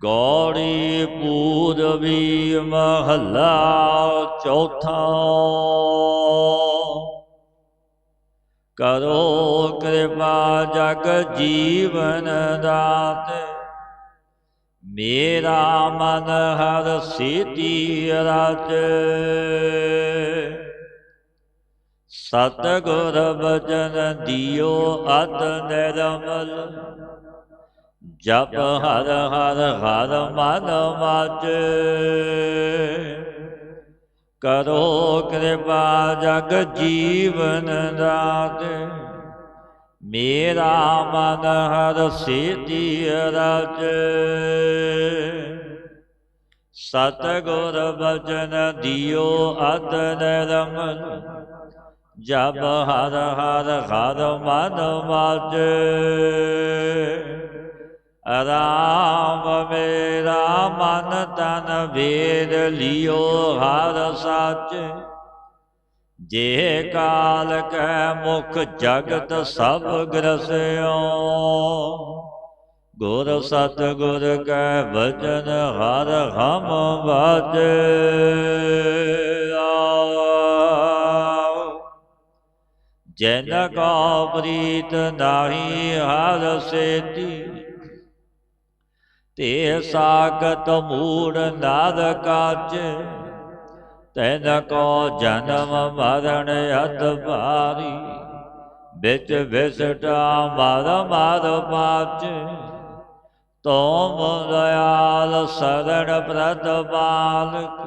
ਗੌੜੀ ਪੂਰਬੀ ਮਹੱਲਾ ਚੌਥਾ। ਕਰੋ ਕਿਰਪਾ ਜਗ ਜੀਵਨ ਦਾਤੇ, ਮੇਰਾ ਮਨ ਹਰ ਸਿਧੀ ਰਾਜੇ। ਸਤਿਗੁਰ ਬਚਨ ਦਿਓ ਅਤ ਨਿਰਮਲ, ਜਪ ਹਰ ਹਰ ਹਰ ਮਨ ਵਾਜੇ। ਕਰੋ ਕਿਰਪਾ ਜਗ ਜੀਵਨ ਦਾਤੇ, ਮੇਰਾ ਮਨ ਹਰ ਸਿਧੀ ਰਾਜੇ। ਸਤਿਗੁਰ ਬਚਨ ਦਿਓ ਅਤ ਨਿਰਮਲ, ਜਪ ਹਰ ਹਰ ਹਰ ਮਨ ਵਾਜੇ। ਰਾਮ ਮੇਰਾ ਮਨ ਤਨ ਵੇਦ ਲਿਓ ਹਰ ਸਾਚੇ, ਜੇ ਕਾਲ ਕੈ ਮੁਖ ਜਗਤ ਸਭ ਗ੍ਰਸਿਓ। ਗੁਰ ਸਤਿਗੁਰ ਕੈ ਵਚਨ ਹਰ ਹਮ ਵਾਜੇ। ਜਿਨ ਕੋ ਪ੍ਰੀਤ ਨਾਹੀ ਹਰ ਸੇਤੀ, ਤੇ ਸਾਖਤ ਮੂੜ ਨਾਦ ਕਾਚੇ। ਤੈਨ ਕੋ ਜਨਮ ਮਰਨ ਅਤ ਭਾਰੀ, ਵਿੱਚ ਵਿਸਟਾ ਮਰ ਮਰ ਪਾਚੇ। ਤੁਮ ਦਇਆਲ ਸਰਣ ਪ੍ਰਤਪਾਲਕ,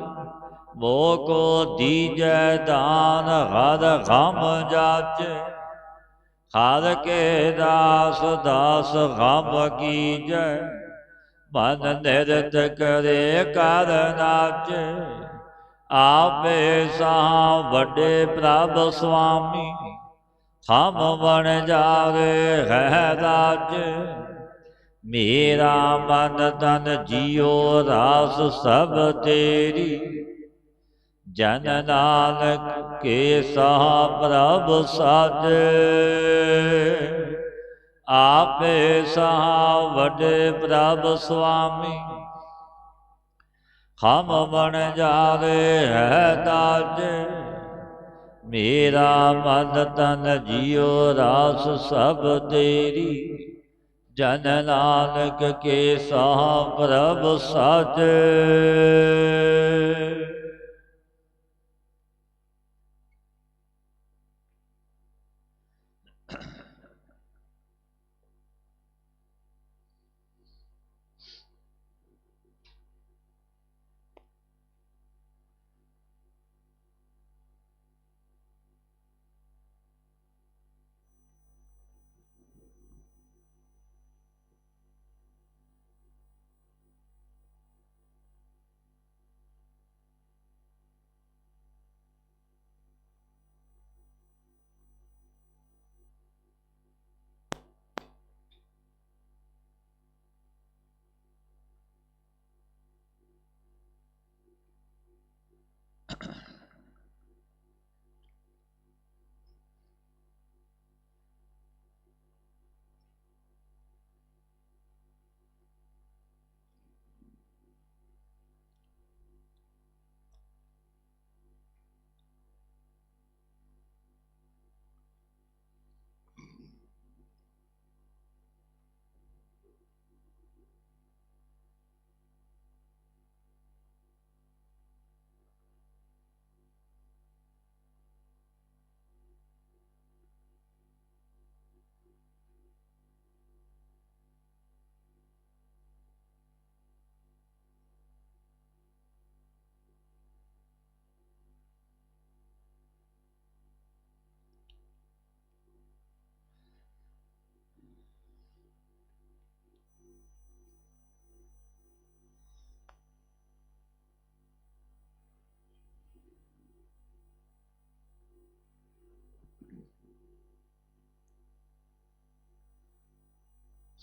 ਮੋਕੋ ਦੀਜੈ ਦਾਨ ਹਰ ਹਮ ਜਾਚੇ। ਹਰ ਕੇ ਦਾਸ ਦਾਸ ਹਮ ਕੀਜੈ, ਮਨ ਨਿਰਤ ਕਰੇ ਕਰ ਨਾਚੇ। ਆਪੇ ਸਾਹ ਵੱਡੇ ਪ੍ਰਭ ਸੁਆਮੀ, ਹਮ ਬਣ ਜਾਵੇ ਹੈ ਰਾਜੇ। ਮੇਰਾ ਮਨ ਤਨ ਜੀਉ ਰਾਸ ਸਭ ਤੇਰੀ, ਜਨ ਨਾਨਕ ਕੇ ਸਾਹ ਪ੍ਰਭ ਸਾਜੇ। ਆਪੇ ਸਾਹ ਵੱਡੇ ਪ੍ਰਭ ਸੁਆਮੀ, ਹਮ ਬਣ ਜਾਵੇ ਹੈ ਤਾਜੇ। ਮੇਰਾ ਮਨ ਤਨ ਜੀਉ ਰਾਸ ਸਭ ਤੇਰੀ, ਜਨ ਨਾਨਕ ਕੇ ਸਾਹ ਪ੍ਰਭ ਸਾਜੇ।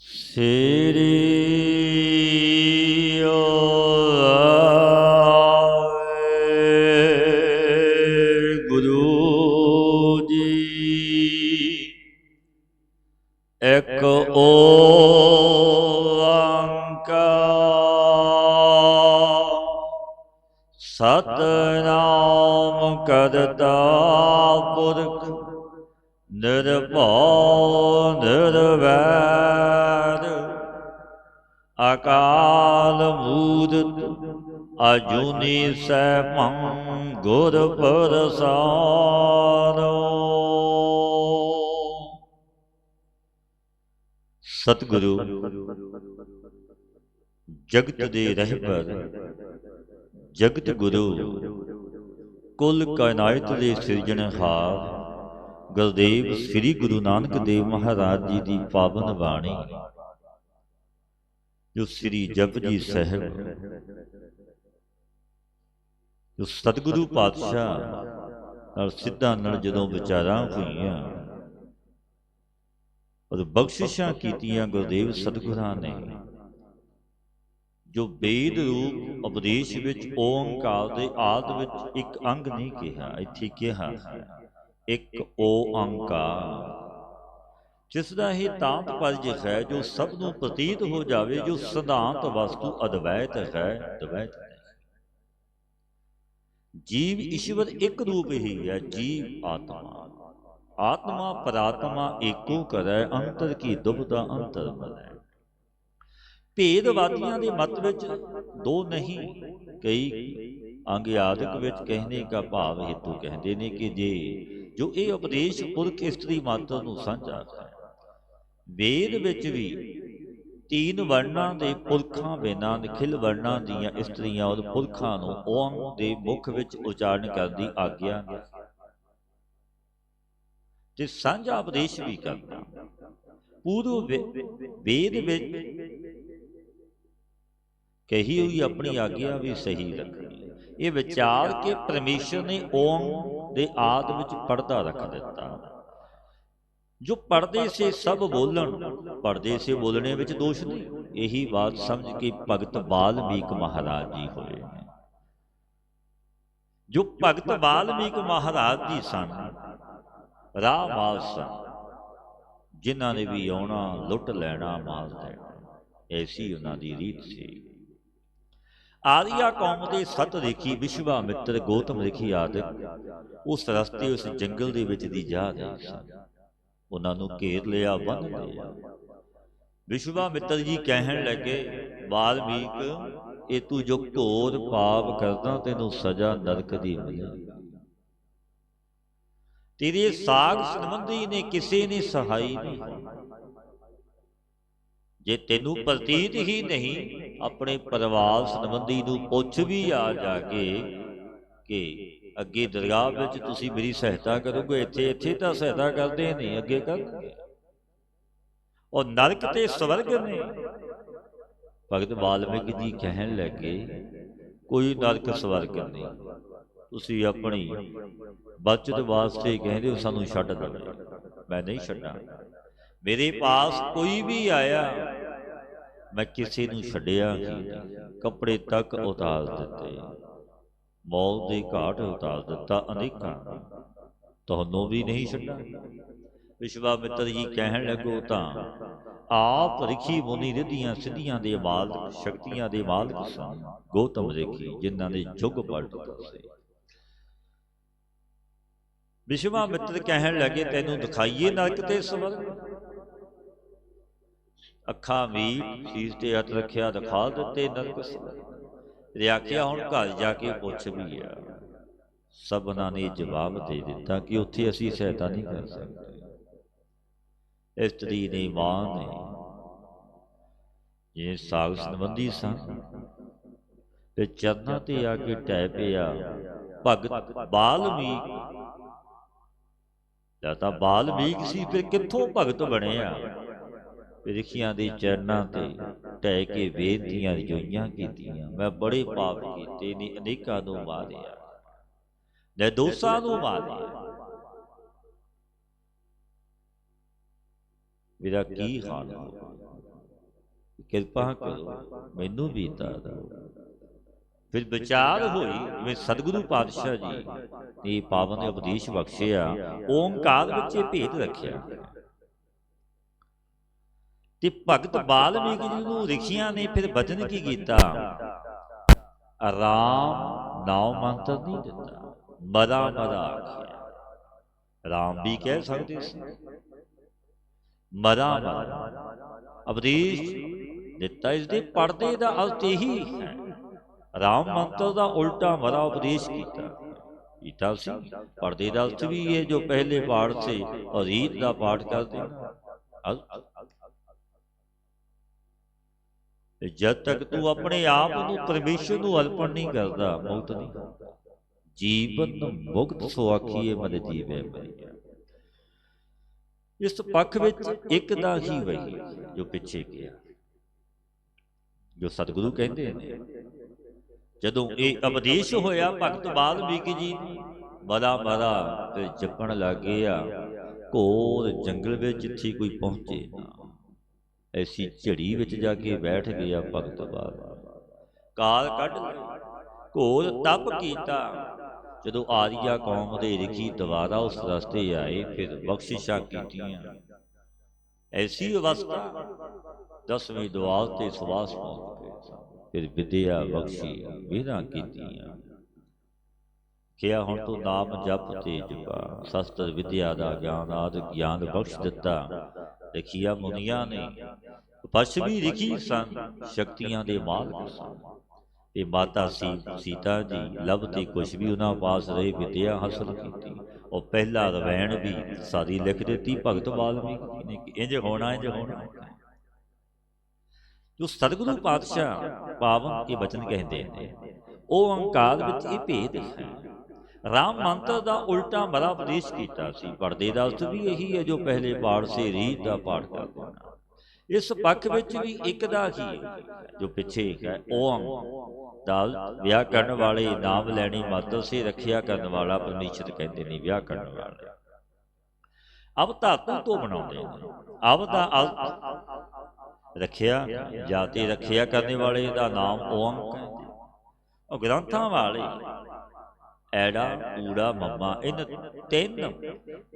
ਸ੍ਰੀ ਗੁਰੂ ਜੀ ਇੱਕ ਓੰਕਾਰ ਸਤਿਨਾਮ ਕਰਤਾ ਪੁਰਖ ਨਿਰਭਉ ਨਿਰਵੈਰ ਅਕਾਲ ਮੂਰਤ ਅਜੂਨੀ ਸੈਭੰ ਗੁਰ ਪ੍ਰਸਾਦਿ। ਸਤਿਗੁਰੂ ਜਗਤ ਦੇ ਰਹਿਬਰ ਜਗਤ ਗੁਰੂ ਕੁੱਲ ਕਾਇਨਾਤ ਦੇ ਸਿਰਜਣਹਾਰ ਗੁਰਦੇਵ ਸ੍ਰੀ ਗੁਰੂ ਨਾਨਕ ਦੇਵ ਮਹਾਰਾਜ ਜੀ ਦੀ ਪਾਵਨ ਬਾਣੀ ਜੋ ਸ੍ਰੀ ਜਪਜੀ ਸਾਹਿਬ ਜੋ ਸਤਿਗੁਰੂ ਪਾਤਸ਼ਾਹ ਨਾਲ ਸਿੱਧਾਂ ਨਾਲ ਜਦੋਂ ਵਿਚਾਰਾਂ ਹੋਈਆਂ ਔਰ ਬਖਸ਼ਿਸ਼ਾਂ ਕੀਤੀਆਂ ਗੁਰਦੇਵ ਸਤਿਗੁਰਾਂ ਨੇ, ਜੋ ਵੇਦ ਰੂਪ ਉਪਦੇਸ਼ ਵਿੱਚ ਓੰਕਾਰ ਦੇ ਆਦਿ ਵਿੱਚ ਇੱਕ ਅੰਗ ਨਹੀਂ ਕਿਹਾ, ਇੱਥੇ ਕਿਹਾ ਇੱਕ ਓੰਕਾਰ, ਜਿਸ ਦਾ ਇਹ ਤਾਂਤ ਪਰਜ ਹੈ ਜੋ ਸਭ ਨੂੰ ਪ੍ਰਤੀਤ ਹੋ ਜਾਵੇ, ਜੋ ਸਿਧਾਂਤ ਵਸਤੂ ਅਦਵੈਤ ਹੈ, ਦਵੈਤ ਨਹੀਂ। ਜੀਵ ਈਸ਼ਵਰ ਇੱਕ ਰੂਪ ਹੀ ਹੈ, ਜੀਵ ਆਤਮਾ, ਆਤਮਾ ਪਰਾਤਮਾ ਏਕੋ ਕਰੈ, ਅੰਤਰ ਕੀ ਦੁਬਦਾ ਅੰਤਰ ਮਰੈ। ਭੇਦਵਾਦੀਆਂ ਦੇ ਮਤ ਵਿੱਚ ਦੋ ਨਹੀਂ, ਕਈ ਅੰਗ ਆਦਿਕ ਵਿੱਚ ਕਹਿਣੇ ਦਾ ਭਾਵ ਹੇਤੂ ਕਹਿੰਦੇ ਨੇ ਕਿ ਜੇ ਜੋ ਇਹ ਉਪਦੇਸ਼ ਪੁਰਖ ਇਸਤਰੀ ਮਾਤਰ ਨੂੰ ਸਾਂਝਾ ਹੈ। ਵੇਦ ਵਿੱਚ ਵੀ ਤੀਨ ਵਰਣਾਂ ਦੇ ਪੁਰਖਾਂ ਬਿਨਾਂ ਨਿਖਿਲ ਵਰਣਾਂ ਦੀਆਂ ਇਸਤਰੀਆਂ ਔਰ ਪੁਰਖਾਂ ਨੂੰ ਓਮ ਦੇ ਮੁਖ ਵਿੱਚ ਉਚਾਰਨ ਕਰਨ ਦੀ ਆਗਿਆ ਹੈ ਤੇ ਸਾਂਝਾ ਉਪਦੇਸ਼ ਵੀ ਕਰਨਾ। ਪੂਰਵ ਵੇਦ ਵਿੱਚ ਕਹੀ ਹੋਈ ਆਪਣੀ ਆਗਿਆ ਵੀ ਸਹੀ ਰੱਖਣੀ। ਇਹ ਵਿਚਾਰ ਕੇ ਪਰਮੇਸ਼ਰ ਨੇ ਓਮ ਦੇ ਆਦਿ ਵਿੱਚ ਪਰਦਾ ਰੱਖ ਦਿੱਤਾ। ਜੋ ਪਰਦੇ ਸੇ ਸਭ ਬੋਲਣ, ਪਰਦੇ ਸੇ ਬੋਲਣੇ ਵਿੱਚ ਦੋਸ਼ ਨਹੀਂ। ਇਹੀ ਬਾਤ ਸਮਝ ਕੇ ਭਗਤ ਵਾਲਮੀਕ ਮਹਾਰਾਜ ਜੀ ਹੋਏ ਨੇ। ਜੋ ਭਗਤ ਵਾਲਮੀਕ ਮਹਾਰਾਜ ਜੀ ਸਨ, ਰਾਹ ਮਾਲ ਸਨ, ਜਿਨ੍ਹਾਂ ਨੇ ਵੀ ਆਉਣਾ ਲੁੱਟ ਲੈਣਾ ਮਾਲ ਦੇਣਾ, ਐਸੀ ਉਹਨਾਂ ਦੀ ਰੀਤ ਸੀ। ਆਰੀਆ ਕੌਮ ਦੇ ਸਤ ਰੇਖੀ ਵਿਸ਼ਵਾਮਿੱਤਰ, ਗੌਤਮ ਰੇਖੀ ਆਦਿਕ ਉਸ ਰਸਤੇ ਉਸ ਜੰਗਲ ਦੇ ਵਿੱਚ ਦੀ ਜਾ ਰਹੇ ਸਨ। ਉਹਨਾਂ ਨੂੰ ਘੇਰ ਲਿਆ, ਬੰਨ੍ਹ ਲਿਆ। ਵਿਸ਼ਵਾਮਿੱਤਰ ਜੀ ਕਹਿਣ ਲੱਗੇ, ਵਾਲਮੀਕ ਇਹ ਤੂੰ ਜੋ ਘੋਰ ਪਾਪ ਕਰਦਾ ਤੈਨੂੰ ਸਜ਼ਾ ਨਰਕ ਦੀ ਮਿਲੇਗੀ। ਤੇਰੇ ਸਾਗ ਸੰਬੰਧੀ ਨੇ ਕਿਸੇ ਨੇ ਸਹਾਈ ਨਹੀਂ। ਜੇ ਤੈਨੂੰ ਪ੍ਰਤੀਤ ਹੀ ਨਹੀਂ, ਆਪਣੇ ਪਰਿਵਾਰ ਸੰਬੰਧੀ ਨੂੰ ਪੁੱਛ ਵੀ ਆ ਜਾ ਕੇ ਕਿ ਅੱਗੇ ਦਰਗਾਹ ਵਿੱਚ ਤੁਸੀਂ ਮੇਰੀ ਸਹਾਇਤਾ ਕਰੋਗੇ, ਇੱਥੇ ਤਾਂ ਸਹਾਇਤਾ ਕਰਦੇ ਨਹੀਂ, ਅੱਗੇ ਕਰਨਗੇ। ਉਹ ਨਰਕ ਤੇ ਸਵਰਗ ਨੇ। ਭਗਤ ਵਾਲਮੀਕ ਜੀ ਕਹਿਣ ਲੱਗੇ, ਕੋਈ ਨਰਕ ਸਵਰਗ ਨਹੀਂ, ਤੁਸੀਂ ਆਪਣੀ ਬਚਤ ਵਾਸਤੇ ਕਹਿੰਦੇ ਹੋ ਸਾਨੂੰ ਛੱਡ ਦੇਵੇ, ਮੈਂ ਨਹੀਂ ਛੱਡਾਂ। ਮੇਰੇ ਪਾਸ ਕੋਈ ਵੀ ਆਇਆ, ਮੈਂ ਕਿਸੇ ਨੂੰ ਛੱਡਿਆ ਹੀ ਨਹੀਂ। ਕੱਪੜੇ ਤੱਕ ਉਤਾਰ ਦਿੱਤੇ, ਮੌਤ ਦੇ ਘਾਟ ਉਤਾਰ ਦਿੱਤਾ ਅਨੇਕਾਂ, ਤੁਹਾਨੂੰ ਵੀ ਨਹੀਂ ਛੱਡਾਂ। ਵਿਸ਼ਵਾਮਿੱਤਰ ਜੀ ਕਹਿਣ ਲੱਗੋ, ਤਾਂ ਆਪ ਰਿਖੀ ਮੁਨੀ ਰਿੱਧੀਆਂ ਸਿੱਧੀਆਂ ਦੇ ਮਾਲਕ, ਸ਼ਕਤੀਆਂ ਦੇ ਮਾਲਕ ਸਨ। ਗੌਤਮ ਰਿਖੀ ਜਿਨ੍ਹਾਂ ਨੇ ਯੁੱਗ ਪਲਟ ਦਿੱਤੇ। ਵਿਸ਼ਵਾਮਿੱਤਰ ਕਹਿਣ ਲੱਗੇ, ਤੈਨੂੰ ਦਿਖਾਈਏ ਨਰਕ ਤੇ ਸਵਰਗ। ਅੱਖਾਂ ਮੀਟ, ਸੀਸ ਤੇ ਹੱਥ ਰੱਖਿਆ, ਦਿਖਾ ਦਿੱਤੇ ਨਰਕ ਸਵਰਗ। ਆਖਿਆ ਹੁਣ ਘਰ ਜਾ ਕੇ ਪੁੱਛ ਵੀ ਆ। ਸਭਨਾਂ ਨੇ ਜਵਾਬ ਦੇ ਦਿੱਤਾ ਕਿ ਉੱਥੇ ਅਸੀਂ ਸਹਾਇਤਾ ਨਹੀਂ ਕਰ ਸਕਦੇ। ਇਸਤਰੀ ਨੇ, ਮਾਂ ਨੇ, ਇਹ ਸਾਗ ਸੰਬੰਧੀ ਸਨ ਤੇ ਚਰਨਾਂ ਤੇ ਆ ਕੇ ਟਹਿ ਪਿਆ। ਭਗਤ ਵਾਲਮੀਕ ਤਾਂ ਵਾਲਮੀਕ ਸੀ, ਫਿਰ ਕਿੱਥੋਂ ਭਗਤ ਬਣਿਆ? ਰਿਖੀਆਂ ਦੇ ਚਰਨਾਂ ਤੇ ਟਹਿ ਕੇ ਬੇਨਤੀਆਂ ਜੋਈਆਂ ਕੀਤੀਆਂ, ਮੈਂ ਬੜੇ ਪਾਪ ਕੀਤੇ ਨੇ, ਅਨੇਕਾਂ ਨੂੰ ਮਾਰਿਆ, ਨਿਰਦੋਸ਼ਾਂ ਨੂੰ ਮਾਰਿਆ, ਮੇਰਾ ਕੀ ਹਾਲ ਹੋਊ? ਕਿਰਪਾ ਕਰੋ, ਮੈਨੂੰ ਵੀ ਦੱਸ ਦਿਓ। ਫਿਰ ਵਿਚਾਰ ਹੋਈ, ਜਿਵੇਂ ਸਤਿਗੁਰੂ ਪਾਤਸ਼ਾਹ ਜੀ ਨੇ ਪਾਵਨ ਉਪਦੇਸ਼ ਬਖਸ਼ਿਆ, ਓਂਕਾਰ ਵਿੱਚ ਇਹ ਭੇਦ ਰੱਖਿਆ। ਤੇ ਭਗਤ ਵਾਲਮੀਕ ਜੀ ਨੂੰ ਰਿਸ਼ੀਆਂ ਨੇ ਫਿਰ ਬਚਨ ਕੀ ਕੀਤਾ, ਰਾਮ ਨਾਮ ਮੰਤਰ ਨਹੀਂ ਦਿੱਤਾ, ਮਦਾ ਮਦਾ ਆਖਿਆ। ਰਾਮ ਵੀ ਕਹਿ ਸਕਦੇ ਸੀ, ਮਦਾ ਮਦਾ ਉਪਦੇਸ਼ ਦਿੱਤਾ। ਇਸ ਦੇ ਪੜਦੇ ਦਾ ਅਰਥ ਇਹੀ ਹੈ, ਰਾਮ ਮੰਤਰ ਦਾ ਉਲਟਾ ਮਦਾ ਉਪਦੇਸ਼ ਕੀਤਾ ਸੀ। ਪੜਦੇ ਦਾ ਅਰਥ ਵੀ ਇਹ ਜੋ ਪਹਿਲੇ ਪਾਠ ਸੇ ਔਰ ਰੀਤ ਦਾ ਪਾਠ ਕਰਦੇ ਜਦ ਤੱਕ ਤੂੰ ਆਪਣੇ ਆਪ ਨੂੰ ਪਰਮੇਸ਼ਰ ਨੂੰ ਅਰਪਣ ਨਹੀਂ ਕਰਦਾ, ਮੁਕਤ ਨਹੀਂ ਹੁੰਦਾ। ਜੀਵਨ ਮੁਕਤ ਸੋ ਆਖੀਏ ਮਨ ਜੀਵੇ ਮਰਿਆ। ਇਸ ਪੱਖ ਵਿੱਚ ਇੱਕ ਦਾ ਹੀ ਵਹੀ ਜੋ ਪਿੱਛੇ ਗਿਆ, ਜੋ ਸਤਿਗੁਰੂ ਕਹਿੰਦੇ ਨੇ। ਜਦੋਂ ਇਹ ਉਪਦੇਸ਼ ਹੋਇਆ ਭਗਤ ਵਾਲਮੀਕ ਜੀ ਨੂੰ ਮਦਾ ਮਦਾ ਤੇ ਜਪਣ ਲੱਗ ਗਿਆ। ਘੋਰ ਜੰਗਲ ਵਿੱਚ ਜਿੱਥੇ ਕੋਈ ਪਹੁੰਚੇ ਨਾ, ਐਸੀ ਝੜੀ ਵਿੱਚ ਜਾ ਕੇ ਬੈਠ ਗਿਆ ਭਗਤ ਵਾਲਮੀਕ। ਕਾਲ ਕੱਢ ਲਿਆ, ਘੋਰ ਤਪ ਕੀਤਾ। ਜਦੋਂ ਆਰੀਆ ਕੌਮ ਦੇ ਰਿਖੀ ਦੁਬਾਰਾ ਉਸ ਰਸਤੇ ਆਏ, ਫਿਰ ਬਖਸ਼ਿਸ਼ਾਂ ਕੀਤੀਆਂ। ਐਸੀ ਅਵਸਥਾ 10ਵੇਂ ਦੁਆਰ ਤੇ ਸਵਾਸ ਪਹੁੰਚ ਗਏ। ਫਿਰ ਵਿਦਿਆ ਬਖਸ਼ੀ, ਵਿਧਾਂ ਕੀਤੀਆਂ। ਕਿਹਾ ਹੁਣ ਤੂੰ ਨਾਮ ਜਪ ਤੇ ਜਪਾ। ਸ਼ਸਤਰ ਵਿਦਿਆ ਦਾ ਗਿਆਨ ਆਦਿ ਗਿਆਨ ਬਖਸ਼ ਦਿੱਤਾ। ਲਿਖੀਆ ਮੁਨੀਆਂ ਨੇ ਪਛ ਵੀ ਲਿਖੀ ਸਨ, ਸ਼ਕਤੀਆਂ ਦੇ ਮਾਲਕ ਸਨ। ਤੇ ਮਾਤਾ ਸੀਤਾ ਜੀ ਲਭ ਤੇ ਕੁਛ ਵੀ ਉਹਨਾਂ ਪਾਸ ਰਹੇ, ਵਿਦਿਆ ਹਾਸਲ ਕੀਤੀ। ਉਹ ਪਹਿਲਾ ਰਵੈਣ ਵੀ ਸਾਰੀ ਲਿਖ ਦਿੱਤੀ ਭਗਤ ਵਾਲਮੀਕ ਜੀ ਨੇ ਕਿ ਇੰਝ ਹੋਣਾ, ਇੰਝ ਹੋਣਾ। ਜੋ ਸਤਿਗੁਰੂ ਪਾਤਸ਼ਾਹ ਪਾਵਨ ਇਹ ਬਚਨ ਕਹਿੰਦੇ ਨੇ, ਉਹ ਓਂਕਾਰ ਵਿੱਚ ਇਹ ਭੇਦ ਹੈ। ਰਾਮ ਮੰਤਰ ਦਾ ਉਲਟਾ ਮਦਾ ਉਪਦੇਸ਼ ਕੀਤਾ ਸੀ। ਪੜਦੇ ਦਾ ਅਰਥ ਵੀ ਇਹੀ ਹੈ ਜੋ ਪਹਿਲੇ ਪਾਠ ਸੇ ਰੀਤ ਦਾ ਪਾਠ ਕਰਦੇ ਹਨ। ਇਸ ਪੱਖ ਵਿੱਚ ਵੀ ਇੱਕ ਦਾ ਹੀ ਜੋ ਪਿੱਛੇ ਹੈ। ਓਮ ਦਾ ਵਿਆਹ ਕਰਨ ਵਾਲੇ, ਨਾਮ ਲੈਣੀ ਮਾਤਰ ਸੇ ਰੱਖਿਆ ਕਰਨ ਵਾਲਾ ਪਰਮੇਸ਼ਰ ਕਹਿੰਦੇ ਨੇ ਵਿਆਹ ਕਰਨ ਵਾਲੇ। ਅਬ ਧਾਤੂ ਤੋਂ ਬਣਾਉਂਦੇ ਨੇ। ਅਬ ਦਾ ਅਰਥ ਰੱਖਿਆ, ਜਾਤੀ ਰੱਖਿਆ ਕਰਨ ਵਾਲੇ ਦਾ ਨਾਮ ਓਮ ਕਹਿੰਦੇ। ਉਹ ਗ੍ਰੰਥਾਂ ਵਾਲੇ ਐੜਾ ਊੜਾ ਮੱਮਾ ਇਹਨਾਂ ਤਿੰਨ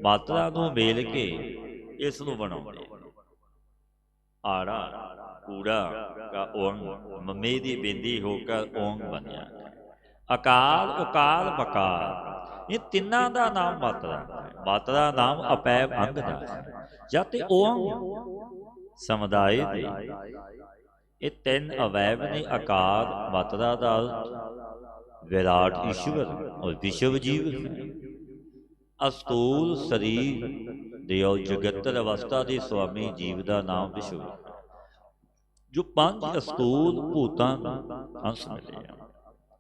ਮਾਤਰਾ ਨੂੰ ਮੇਲ ਕੇ ਇਸ ਨੂੰ ਬਣਾਉਂਦੇ। ਆੜਾ ਊੜਾ ਕਾ ਓੰਗ, ਮਮੇ ਦੀ ਬਿੰਦੀ ਹੋ ਕਰ ਓੰਗ ਬਣਿਆ। ਅਕਾਲ ਉਕਾਲ ਬਕਾਰ, ਇਹ ਤਿੰਨਾਂ ਦਾ ਨਾਮ ਮਾਤਰਾ ਹੈ। ਮਾਤਰਾ ਨਾਮ ਅਪੈਬ ਅੰਗ ਦਾ ਹੈ। ਜਾਂ ਤੇ ਓੰਗ ਸਮੁਦਾਇ ਦੇ ਇਹ ਤਿੰਨ ਅਵੈਬ ਨੇ। ਆਕਾਰ ਮਾਤਰਾ ਦਾ ਵਿਰਾਟ ਈਸ਼ਵਰ ਔਰ ਵਿਸ਼ਵ ਜੀਵ ਹੈ। ਅਸਤੂਲ ਸਰੀਰ ਦੇ ਔਰ ਜਗਤਰ ਅਵਸਥਾ ਦੇ ਸੁਆਮੀ ਜੀਵ ਦਾ ਨਾਮ ਵਿਸ਼ਵ। ਜੋ ਪੰਜ ਅਸਤੂਲ ਭੂਤਾਂ ਅੰਸ਼ ਮਿਲੇ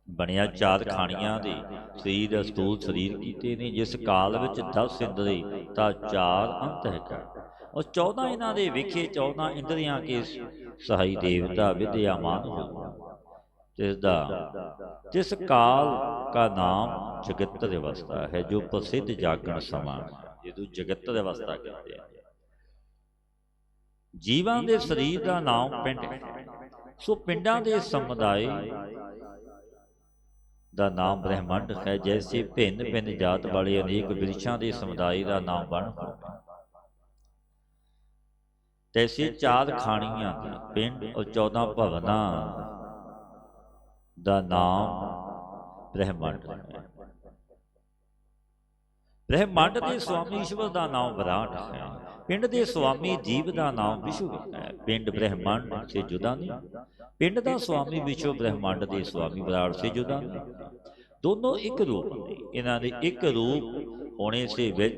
ਬਣਿਆ, ਚਾਰ ਖਾਣੀਆਂ ਦੇ ਸਰੀਰ ਅਸਤੂਲ ਸਰੀਰ ਕੀਤੇ ਨੇ। ਜਿਸ ਕਾਲ ਵਿੱਚ 10 ਇੰਦਰੀ ਤਾਂ 4 ਅੰਤ ਹੈ। ਔਰ 14 ਇਹਨਾਂ ਦੇ ਵਿਖੇ 14 ਇੰਦਰੀਆਂ ਕੇ ਸਹਾਈ ਦੇਵਤਾ ਵਿਦਿਆਮਾਨ ਹੋ। जिस काल का नाम जगतर अवस्था है, जो प्रसिद्ध जागरण समा जिसू जगतर अवस्था कहते हैं। जीवां दे शरीर का नाम पिंड है। सो पिंडां दे समुदाय का नाम ब्रह्मंड है। जैसे भिन्न भिन्न जात वाले अनेक वृक्षां के समुदाय का नाम बन हो, तैसे 4 खाणियां पिंड और 14 भवनां ਦਾ ਨਾਮ ਬ੍ਰਹਮੰਡ ਹੈ। ਬ੍ਰਹਮੰਡ ਦੇ ਸੁਆਮੀ ਈਸ਼ਵਰ ਦਾ ਨਾਮ ਵਿਰਾਟ ਹੈ। ਪਿੰਡ ਦੇ ਸੁਆਮੀ ਜੀਵ ਦਾ ਨਾਮ ਵਿਸ਼ਵ ਹੈ। ਪਿੰਡ ਬ੍ਰਹਮੰਡ ਸੇ ਜੁਦਾ ਨਹੀਂ। ਪਿੰਡ ਦਾ ਸੁਆਮੀ ਵਿਸ਼ਵ ਬ੍ਰਹਮੰਡ ਦੇ ਸੁਆਮੀ ਵਿਰਾਟ ਸੇ ਜੁਦਾ ਨਹੀਂ। ਦੋਨੋਂ ਇੱਕ ਰੂਪ ਨੇ। ਇਹਨਾਂ ਦੇ ਇੱਕ ਰੂਪ ਹੋਣੇ ਸੇ ਵਿੱਚ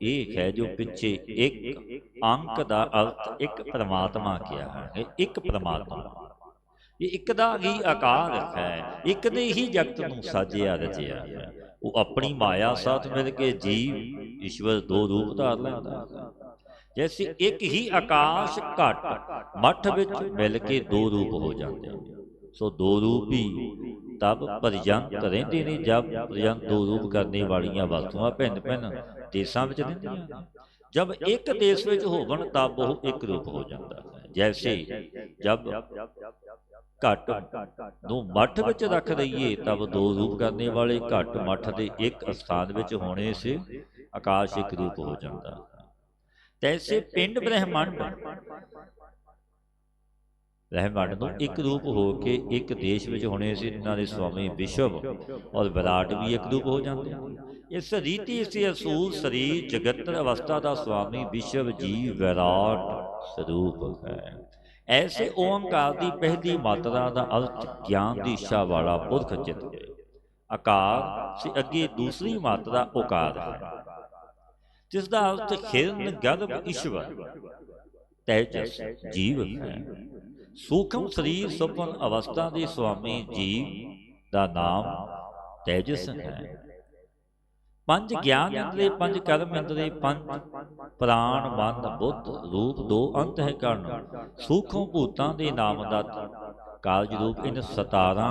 ਇਹ ਹੈ ਜੋ ਪਿੱਛੇ ਇੱਕ ਅੰਕ ਦਾ ਅਰਥ ਇੱਕ ਪ੍ਰਮਾਤਮਾ ਕਿਹਾ ਹੈ। ਇੱਕ ਪ੍ਰਮਾਤਮਾ ਇਹ ਇੱਕ ਦਾ ਹੀ ਆਕਾਰ ਹੈ। ਇੱਕ ਨੇ ਹੀ ਜਗਤ ਨੂੰ ਸਾਜਿਆ ਰਚਿਆ ਹੈ। ਉਹ ਆਪਣੀ ਮਾਇਆ ਸਾਥ ਮਿਲ ਕੇ ਜੀਵ ਈਸ਼ਵਰ 2 ਰੂਪ ਧਾਰ ਲੈਂਦਾ ਹੈ। ਜੈਸੇ ਇੱਕ ਹੀ ਆਕਾਸ਼ ਘਟ ਮੱਠ ਵਿੱਚ ਮਿਲ ਕੇ 2 ਰੂਪ ਹੋ ਜਾਂਦੇ ਹਨ। ਸੋ 2 ਰੂਪ ਹੀ ਤਬ ਪਰਯੰਤ ਰਹਿੰਦੇ ਨੇ। ਜਬ ਪਰਯੰਤ 2 ਰੂਪ ਕਰਨੇ ਵਾਲੀਆਂ ਵਸਤੂਆਂ ਭਿੰਨ ਭਿੰਨ ਦੇਸ਼ਾਂ ਵਿੱਚ ਰਹਿੰਦੀਆਂ ਹਨ। ਜਬ ਇੱਕ ਦੇਸ਼ ਵਿੱਚ ਹੋਵਣ ਤਬ ਉਹ ਇੱਕ ਰੂਪ ਹੋ ਜਾਂਦਾ ਹੈ। ਜੈਸੇ ਜਬ ਘਟ ਨੂੰ ਮੱਠ ਵਿੱਚ ਰੱਖ ਦਈਏ ਤਬ 2 ਰੂਪ ਕਰਨੇ ਵਾਲੇ ਘਟ ਮੱਠ ਦੇ ਇੱਕ ਸਥਾਨ ਵਿੱਚ ਹੋਣੇ ਸੇ ਆਕਾਸ਼ ਇੱਕ ਰੂਪ ਹੋ ਜਾਂਦਾ। ਤੈਸੇ ਪਿੰਡ ਬ੍ਰਹਮੰਡ ਬ੍ਰਹਿਮੰਡ ਨੂੰ ਇੱਕ ਰੂਪ ਹੋ ਕੇ ਇੱਕ ਦੇਸ਼ ਵਿੱਚ ਹੋਣੇ ਸੀ। ਇਹਨਾਂ ਦੇ ਸਵਾਮੀ ਵਿਸ਼ਵ ਔਰ ਵਿਰਾਟ ਵੀ ਇੱਕ ਰੂਪ ਹੋ ਜਾਂਦੇ ਹਨ। ਇਸ ਰੀਤੀ ਸੇ ਅਸੂਲ ਸਰੀਰ ਜਗਤਰ ਅਵਸਥਾ ਦਾ ਸਵਾਮੀ ਵਿਸ਼ਵ ਜੀ ਵਿਰਾਟ ਸਰੂਪ ਹੈ। ਐਸੇ ਓੰਕਾਰ ਦੀ ਪਹਿਲੀ ਮਾਤਰਾ ਦਾ ਅਰਥ ਗਿਆਨ ਦੀ ਇੱਛਾ ਵਾਲਾ ਪੁਰਖ ਚਿਤ ਹੈ। ਆਕਾਰ ਸੇ ਅੱਗੇ ਦੂਸਰੀ ਮਾਤਰਾ ਓਕਾਰ ਹੈ, ਜਿਸ ਦਾ ਅਰਥ ਹਿਰਨ ਗਰਭ ਈਸ਼ਵਰ ਤੇਜਸ ਜੀਵ ਹੈ। ਸੂਖਮ ਸਰੀਰ ਸੁਪਨ ਅਵਸਥਾ ਦੇ ਸਵਾਮੀ ਜੀਵ ਦਾ ਨਾਮ ਤੇਜਸ ਹੈ। ਪੰਜ ਗਿਆਨ ਇੰਦਰੀ, ਪੰਜ ਕਰਮ ਇੰਦਰੀ, ਪੰਜ ਪ੍ਰਾਣ ਮਨ ਬੁੱਧ ਰੂਪ ਦੋ ਅੰਤ ਹੈ ਕਰਨ। ਸੂਖਮ ਭੂਤਾਂ ਦੇ ਨਾਮ ਦਾ ਕਾਰਜ ਰੂਪ ਇਨ 17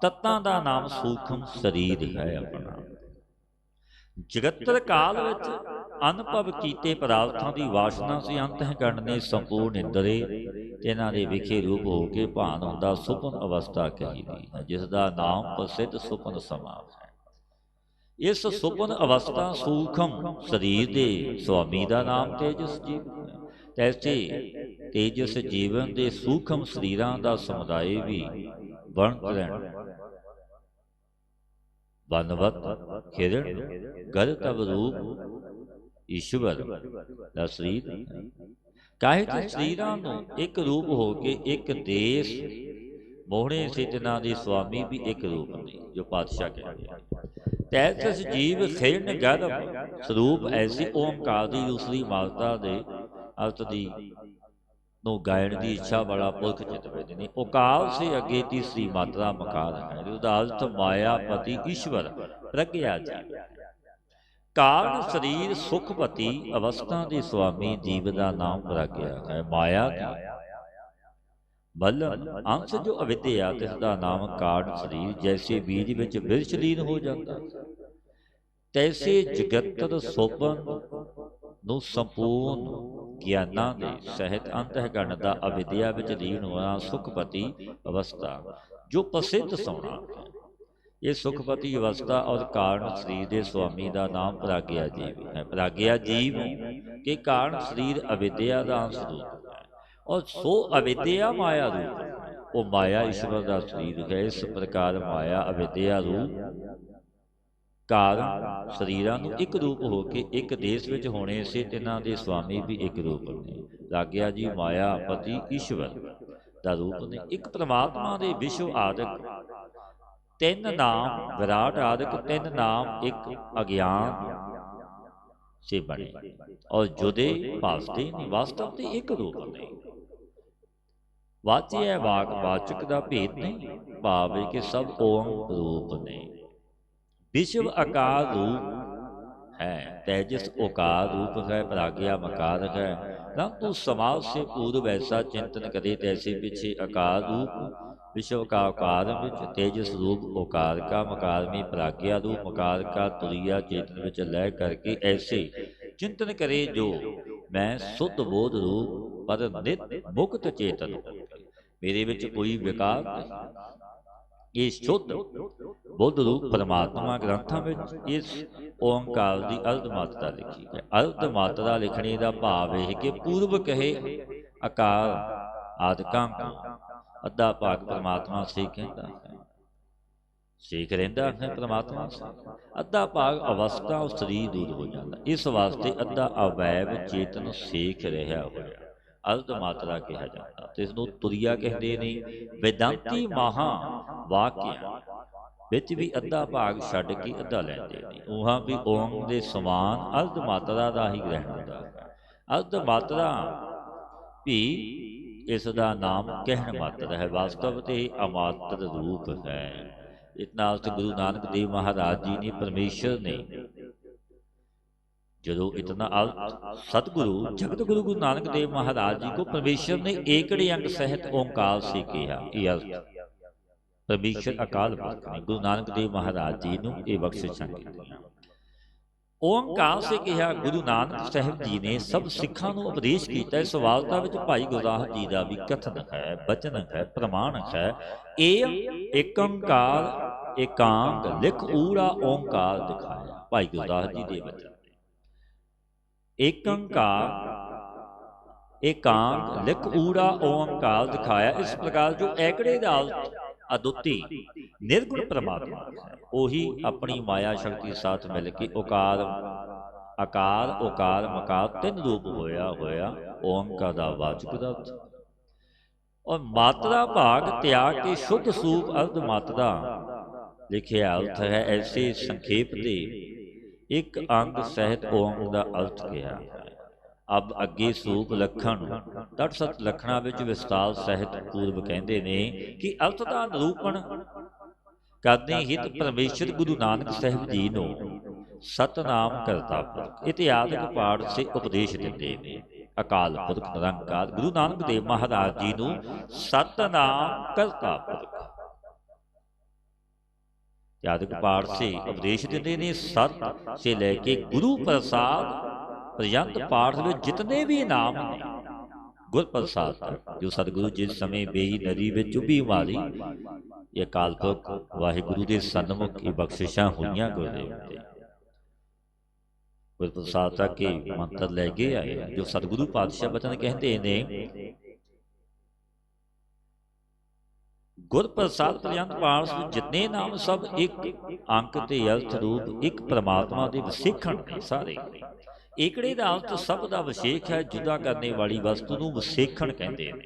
ਤੱਤਾਂ ਦਾ ਨਾਮ ਸੂਖਮ ਸਰੀਰ ਹੈ ਆਪਣਾ। ਜਗਤਰ ਕਾਲ ਵਿੱਚ ਅਨੁਭਵ ਕੀਤੇ ਪਦਾਰਥਾਂ ਦੀ ਵਾਸਨਾ ਸੀ ਅੰਤਹਿਕਰਨ ਨੇ ਸੰਪੂਰਨ ਇੰਦਰੇ ਇਹਨਾਂ ਦੇ ਵਿਖੇ ਰੂਪ ਹੋ ਕੇ ਭਾਨ ਹੁੰਦਾ ਸੁਪਨ ਅਵਸਥਾ ਕਹੀਦੀ ਹੈ, ਜਿਸ ਦਾ ਨਾਮ ਪ੍ਰਸਿੱਧ ਸੁਪਨ ਸਮਾਂ ਹੈ। ਇਸ ਸੁਪਨ ਅਵਸਥਾ ਸੂਖਮ ਸਰੀਰ ਦੇ ਸੁਆਮੀ ਦਾ ਨਾਮ ਤੇਜਸ ਜੀਵ ਹੈ। ਤੈਸੇ ਤੇਜਸ ਜੀਵਨ ਦੇ ਸੂਖਮ ਸਰੀਰਾਂ ਦਾ ਸਮੁਦਾਇ ਵੀ ਬਣਤ ਰਹਿਣ ਬਨਵਤ ਹਿਰਨ ਗਰ ਤਬ ਰੂਪ ਈਸ਼ਵਰ ਦਾ ਸਰੀਰ। ਕਾਹੇ ਤੇ ਸਰੀਰਾਂ ਨੂੰ ਇੱਕ ਰੂਪ ਹੋ ਕੇ ਇੱਕ ਦੇਸ਼ ਮੋਹਣੇ ਸਿਜਨਾ ਦੇ ਸਵਾਮੀ ਵੀ ਇੱਕ ਰੂਪ ਨੇ, ਜੋ ਪਾਤਸ਼ਾਹ ਕਹਿੰਦੇ ਹਨ। ਤੈਸਸ ਜੀਵ ਹਿਰਨ ਗਰਭ ਸਰੂਪ ਐਸੀ ਓੰਕਾਰ ਦੀ ਦੂਸਰੀ ਮਾਤਰਾ ਦੇ ਅਰਥ ਦੀ ਨੂੰ ਗਾਇਣ ਦੀ ਇੱਛਾ ਵਾਲਾ ਪੁਰਖ ਚਿਤ ਵਿੱਚ ਨੇ। ਓਕਾਰ ਸੇ ਅੱਗੇ ਤੀਸਰੀ ਮਾਤਰਾ ਮਕਾਰ ਹੈ, ਉਹਦਾ ਅਰਥ ਮਾਇਆਪਤੀ ਈਸ਼ਵਰ ਪ੍ਰਗਿਆ ਜੀ। ਕਾਰਨ ਸਰੀਰ ਸੁਖਪਤੀ ਅਵਸਥਾ ਦੇ ਸਵਾਮੀ ਜੀਵ ਦਾ ਨਾਮ ਪ੍ਰਗਿਆ ਹੈ। ਮਾਇਆ ਦੀ ਬਲਨ ਅੰਸ਼ ਜੋ ਅਵਿਦਿਆ ਤਿਸ ਦਾ ਨਾਮ ਕਾਰਨ ਸਰੀਰ। ਜੈਸੇ ਬੀਜ ਵਿੱਚ ਬਿਰਛਲੀਨ ਹੋ ਜਾਂਦਾ ਤੈਸੇ ਜਗਤਰ ਸੋਪਨ ਨੂੰ ਸੰਪੂਰਨ ਗਿਆਨਾਂ ਦੇ ਸਹਿਤ ਅੰਤਹਿਕਰਨ ਦਾ ਅਵਿਦਿਆ ਵਿੱਚ ਲੀਨ ਹੋਣਾ ਸੁਖਪਤੀ ਅਵਸਥਾ ਜੋ ਪ੍ਰਸਿੱਧ ਸੋਣਾ ਹੈ। ਇਹ ਸੁਖਪਤੀ ਅਵਸਥਾ ਔਰ ਕਾਰਨ ਸਰੀਰ ਦੇ ਸਵਾਮੀ ਦਾ ਨਾਮ ਪ੍ਰਾਗਿਆ ਜੀਵ ਹੈ। ਪ੍ਰਾਗਿਆ ਜੀਵ ਕੇ ਕਾਰਨ ਸਰੀਰ ਅਵਿਦਿਆ ਦਾ ਅੰਸ਼ ਰੂਪ ਹੈ ਔਰ ਸੋ ਅਵਿਦਿਆ ਮਾਇਆ ਰੂਪ ਹੈ। ਉਹ ਮਾਇਆ ਈਸ਼ਵਰ ਦਾ ਸਰੀਰ ਹੈ। ਇਸ ਪ੍ਰਕਾਰ ਮਾਇਆ ਅਵਿਦਿਆ ਰੂਪ ਕਾਰਨ ਸਰੀਰਾਂ ਨੂੰ ਇੱਕ ਰੂਪ ਹੋ ਕੇ ਇੱਕ ਦੇਸ਼ ਵਿੱਚ ਹੋਣੇ ਸੇ ਤਿੰਨਾਂ ਦੇ ਸਵਾਮੀ ਵੀ ਇੱਕ ਰੂਪ ਨੇ। ਪ੍ਰਾਗਿਆ ਜੀ ਮਾਇਆ ਪਤੀ ਈਸ਼ਵਰ ਦਾ ਰੂਪ ਨੇ। ਇੱਕ ਪ੍ਰਮਾਤਮਾ ਦੇ ਵਿਸ਼ਵ ਆਦਿਕ ਤਿੰਨ ਨਾਮ ਵਿਰਾਟ ਆਦਿਕ ਤਿੰਨ ਨਾਮ ਇੱਕ ਅਗਿਆਨ ਸੇ ਬਣੇ ਔਰ ਜੁਦੇ ਭਾਸਤੇ ਨੇ, ਵਾਸਤਵ ਤੇ ਇੱਕ ਰੂਪ ਨੇ। ਵਾਚਿਆ ਵਾਕ ਵਾਚਕ ਦਾ ਭੇਦ ਨਹੀਂ, ਭਾਵੇਂ ਕਿ ਸਭ ਓਮ ਰੂਪ ਨੇ। विश्व आकार रूप है, तेजस ओकार रूप है, प्राज्ञा मकार है। परंतु समाज से पूर्व ऐसा चिंतन करे तैसे पीछे आकार रूप विश्व का आकार में तेजस रूप ओकार का मकार में प्राज्ञा रूप मकार का तुरिया चेतन में लय करके ऐसे चिंतन करे जो मैं शुद्ध बोध रूप पर नित मुक्त चेतन मेरे विच कोई विकार नहीं। ये शुद्ध बुद्ध रूप परमात्मा ग्रंथां विच इस ओंकार की अर्ध मात्रा लिखी है। अर्ध मात्रा लिखने का भाव है कि पूर्व कहे आकार आदिकां अद्धा भाग परमात्मा से कहता है, सीख रहिंदा है परमात्मा से। अद्धा भाग अवस्था और शरीर दूर हो जाता, इस वास्ते अद्धा अवैव चेतन सीख रहा होया अर्ध मात्रा कहा जाता। तो इसनूं तुरिया कहते नहीं। वेदांती महा वाक्य विच भी अद्धा भाग छड्ड के अद्धा लैंदे ने। उहां भी ओम दे समान अर्ध मात्रा का ही ग्रहण होता है। अर्ध मात्रा भी इसका नाम कहण मात्र है, वास्तव ते अमात्र रूप है। इतना अर्थ गुरु नानक देव महाराज जी ने परमेश्वर ने जो इतना सतगुरु जगत गुरु गुरु नानक देव महाराज जी को परमेश्वर ने एकड़े अंग सहित ओंकार से कहा। यह अर्थ परमेश्वर अकाल पुरख ने गुरु नानक देव महाराज जी ने यह बख्शिशां कीतियां। ओंकार से कहा गुरु नानक साहिब जी ने सब सिखां नूं उपदेश किया। इस वार्ता विच भाई गुरदास जी का भी कथन है, बचन है, प्रमाण है। एक ओंकार एकांग लिख ऊड़ा ओंकार दिखाया। भाई गुरदास जी के बचन एक ओंकार एकांक लिख ऊड़ा ओंकार दिखाया। इस प्रकार जो एकड़े का अदुੱਤੀ निर्गुण परमात्मा ਉਹੀ अपनी माया शक्ति साथ मिल के ओकार आकार ओकार मकार तीन रूप होया ओंकार का वाचक का अर्थ। और मात्रा भाग त्याग के शुद्ध सूप अर्ध मात्रा लिखिया अर्थ है। ऐसे संखेप दे एक अंग सहित ओंग का अर्थ किया। अब अगे सूप लखण तट सत लखणा विच विस्तार सहित पूर्व कहते ने कि अर्थ का निरूपण करने हित परमेश्वर गुरु नानक साहिब जी ने सतनाम करता पुरख इतिहासक पाठ से उपदेश देते हैं। अकाल पुरख निरंकार गुरु नानक देव महाराज जी ने सतनाम करता पुरख इतिहासक पाठ से उपदेश देते हैं। सत से लेके गुरु प्रसाद पर्यंत पाठ में जितने भी नाम ने गुर प्रसाद जो सतगुरु जिस समय बेही नदी में चुभी मारी ये कालपुरख वाहिगुरु के सन्मुख की बख्शिशा हुई गुरुदेव ते गुर प्रसाद तक के मंत्र ले गए आए जो सतगुरु पातशाह बचन कहते ने गुर प्रसाद पर्यंत पाठ में जितने नाम सब एक अंक ते अर्थ रूप एक परमात्मा के विसेखण ने सारे। एकड़े का अर्थ सब का विशेख है। जुदा करने वाली वस्तु को विसेखण कहते हैं।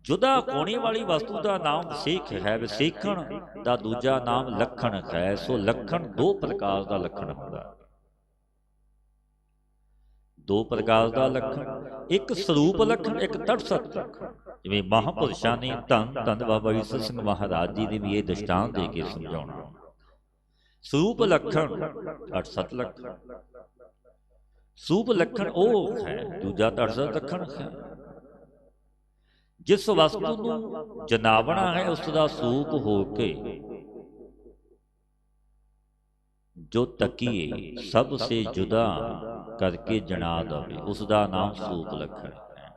जुदा होने वाली वस्तु का नाम विसेख है। विसेखण का दूजा नाम लखण है। सो लखण दो प्रकार का लखण होता दो प्रकार का लखण एक स्वरूप लखण एक तटसत लखण। जिवें महापुरुषां ने धन धन बाबा ईसर सिंह महाराज जी ने भी ये दृष्टांत दे के समझाउणा। स्वरूप लखण तटसत लखण सूप लखण ओ है दूजा तटसत लखण है। जिस वस्तु को जनावना है उसका सूप होके जो तकिए सबसे जुदा करके जना दे उसका नाम सूप लखण है।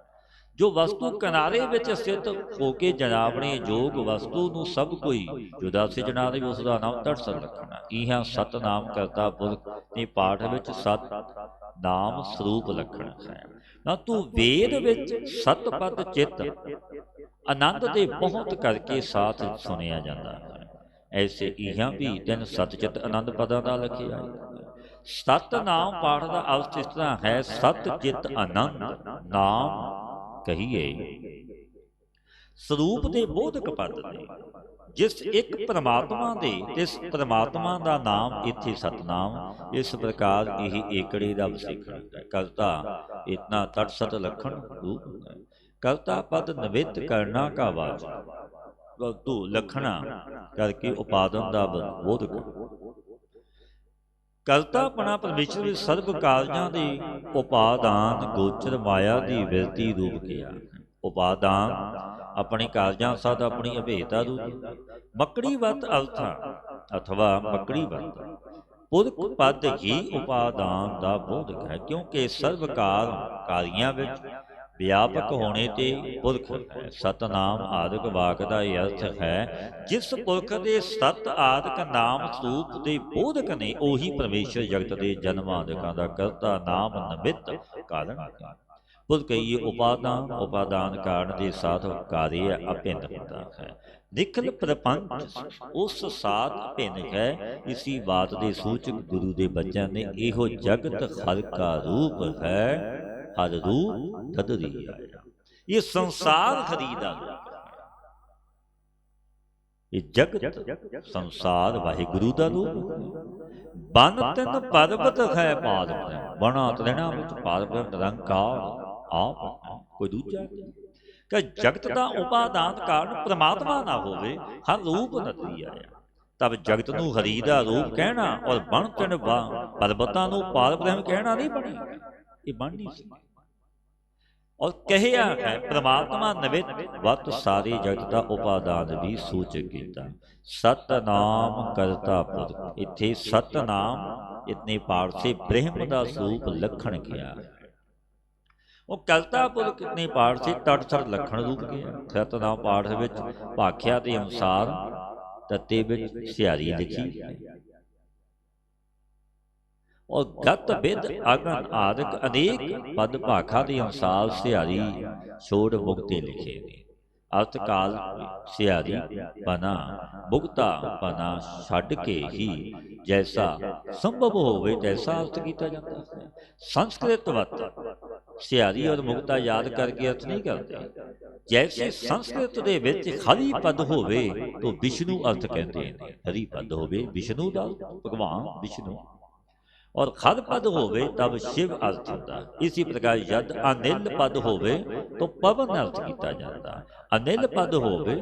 जो वस्तु किनारे विच स्थित होके जनावने योग वस्तु नूं सब कोई जुदा से जना दे उसका नाम तटसत लखण है। इहां सतनाम करता पुरख ने पाठ विच सत नाम स्वरूप लखण है। ना तू वेद विच सत पद चित आनंद दे बहुत करके साथ सुनिया जाता है। ऐसे इहां भी तीन सतचित आनंद पदां दा लिखिया है। सत नाम पाठ का अर्थ इस तरह है सत चित आनंद नाम कहिए स्वरूप दे बोधक पद ने जिस एक परमात्मा दे इस परमात्मा का नाम इत्थे सतनाम। इस प्रकार यही एकड़े का विसेखण है। करता इतना तटसत लखण रूप है। करता पद निमित्त करना का वाचक तू लखणा करके उपादन का बोधक। करतापना परमेश्वर में सर्व कार्यां दे उपादान गोचर माया की विरती रूप किया। उपादान अपने कार्यां साथ अपनी अभेदता रूप। मकड़ीवत अर्थ अथवा मकड़ीवत पुरख पद ही उपादान का बोधक है। क्योंकि सर्व कारियां विच व्यापक होने ते पुरख है। सतनाम आदਿਕ वाक का यह अर्थ है जिस पुरख के सत आदਿਕ नाम स्वरूप के बोधक ने उही परमेश्वर जगत के जन्म आदिकां का करता नाम निमित्त कारण है। पुरख ये उपादान उपादान कारण के साथ कार्य अभिन्न होता है। निखल प्रपंच उस साथ अभिन्न है। इसी बात के सूचक गुरु के बच्चों ने इहो जगत हर का रूप है। हर रूप धदरी आया। ये संसार खरीदा ये जगत संसार वाहिगुरु का रूप। बन तिन पर्वत है पार बना त्रिना पार निरंकार आप कोई दूजा कि जगत का उपादान कारण परमात्मा ना होवे हर रूप नदरी आया। तब जगत नूं हरि दा रूप कहना और बन तिन पर्वतां नूं पार ब्रह्म कहना नहीं बनेगा। ये बन नहीं सकता। और कहिया है परमात्मा निमित्त वत सारे जगत का उपादान भी सूचक किया। सतनाम करता पुरख इत्थे सतनाम इतने पाठ से ब्रह्म का स्वरूप लखण किया। वो करता पुरख इतने पाठ से तटसत लखण रूप किया। सतनाम पाठ विच भाख्या के अनुसार तत्ते विच सियारी लिखी। और गत विद अगन आदਿਕ अनेक पद भाखा के अनुसार सिहारी छोड़ मुक्ति लिखे ने। अर्थ काल सिहारी पना मुक्ता पना छड्ड के ही जैसा संभव होवे तैसा अर्थ किया जाता है। संस्कृत वत सिहारी और मुक्ता याद करके अर्थ नहीं करते। जैसे संस्कृत दे विच हरि पद होवे तो विष्णु अर्थ कहते हैं। हरि पद होवे विष्णु दा भगवान विष्णु, और खद पद होवे तब शिव अर्थ होता। इसी प्रकार यद अनिल पद होवे तो पवन अर्थ किया जाता। अनिल पद होवे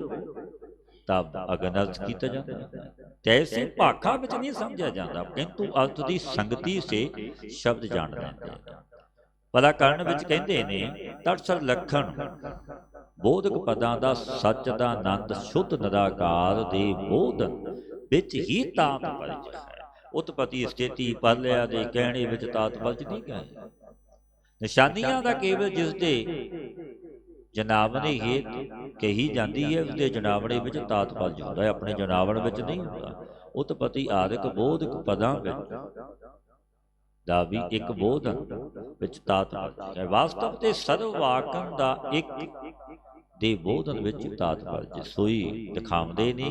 तब अगन अर्थ किया जाता। तैसे भाखा विच नहीं समझा जाता, किंतु अर्थ की संगति से शब्द जान लेंदे। पराकरण विच कहंदे ने तटसर लखण बोधक पदां दा सच दा आनंद शुद्ध निराकार दे बोधन विच ही तात्पर्य है। उत्पत्ति स्थिति परलिया दे कहने विच तात्पर्य नहीं कहे। निशानियां दा केवल जिसदे जनावने हेत कही जाती है उसके जनावने विच तात्पर्य होता है, अपने जनावण विच नहीं होता। उत्पत्ति आदिक बोधक पदां विच दा भी एक बोधन विच तात्पर्य है। वास्तव ते सर्व वाकन दा एक दे बोधन विच तात्पर्य सोई दिखाउंदे ने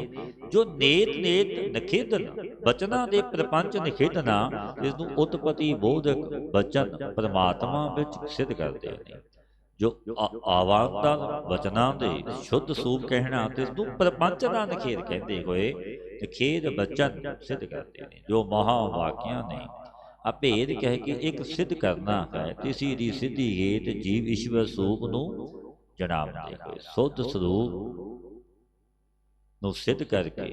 जो नेत नेत निखेधन बचना दे प्रपंच निखेधना इस नूं उत्पत्ति बोधक बचन परमात्मा विच सिद्ध करदे ने। जो आवाज़ वचना दे शुद्ध सूप कहना ते इस नूं प्रपंच दा निखेध कहंदे होए निखेध बचन सिद्ध करदे ने। जो महावाक्यां ने अभेद कह के एक सिद्ध करना है, तिसी दी सिद्धि हेत जीव ईश्वर सूप नूं जनावते हुए शुद्ध स्वरूप नूं सिद्ध करके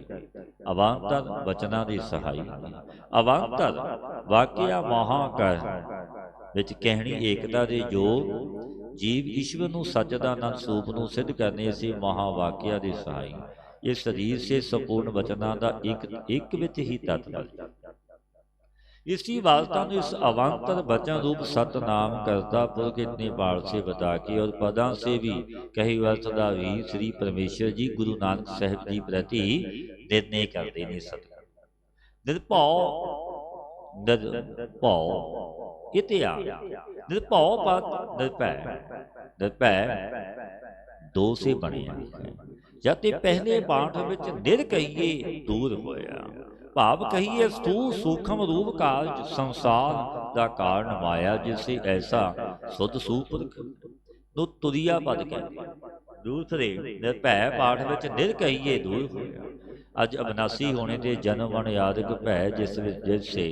अवांतर वचना की सहाई। अवांतर वाक्या महाकर विच कहनी एकता दे योग जीव ईश्वर नूं सच दा आनंद सूप नूं सिद्ध करने से महावाक्या की सहाई। ये शरीर से संपूर्ण वचना का एक विच ही तात्पर्य। इसी वार्ता में इस अवांतर वचन रूप सतनाम करता पुरख इतने बाढ़ से बता के और पदा से भी कही अर्थ का भी श्री परमेश्वर जी गुरु नानक साहिब जी प्रति निर्णय करते हैं। सत निर्भौ निर्भौ इतिया निर्भौ पद निर्भय निर्भय दो से बने जाते पहले पाठ विच निर कहिए दूर होया भाव कहिए स्थूल सूक्ष्म रूप काज संसार का कारण माया जिसे ऐसा शुद्ध सूपुरख नु तुरिया पद कहते। दूसरे निर्भय पाठ विच निर कहिए दूर होया अज अविनाशी होने के जन्म वन आदिक भय जिससे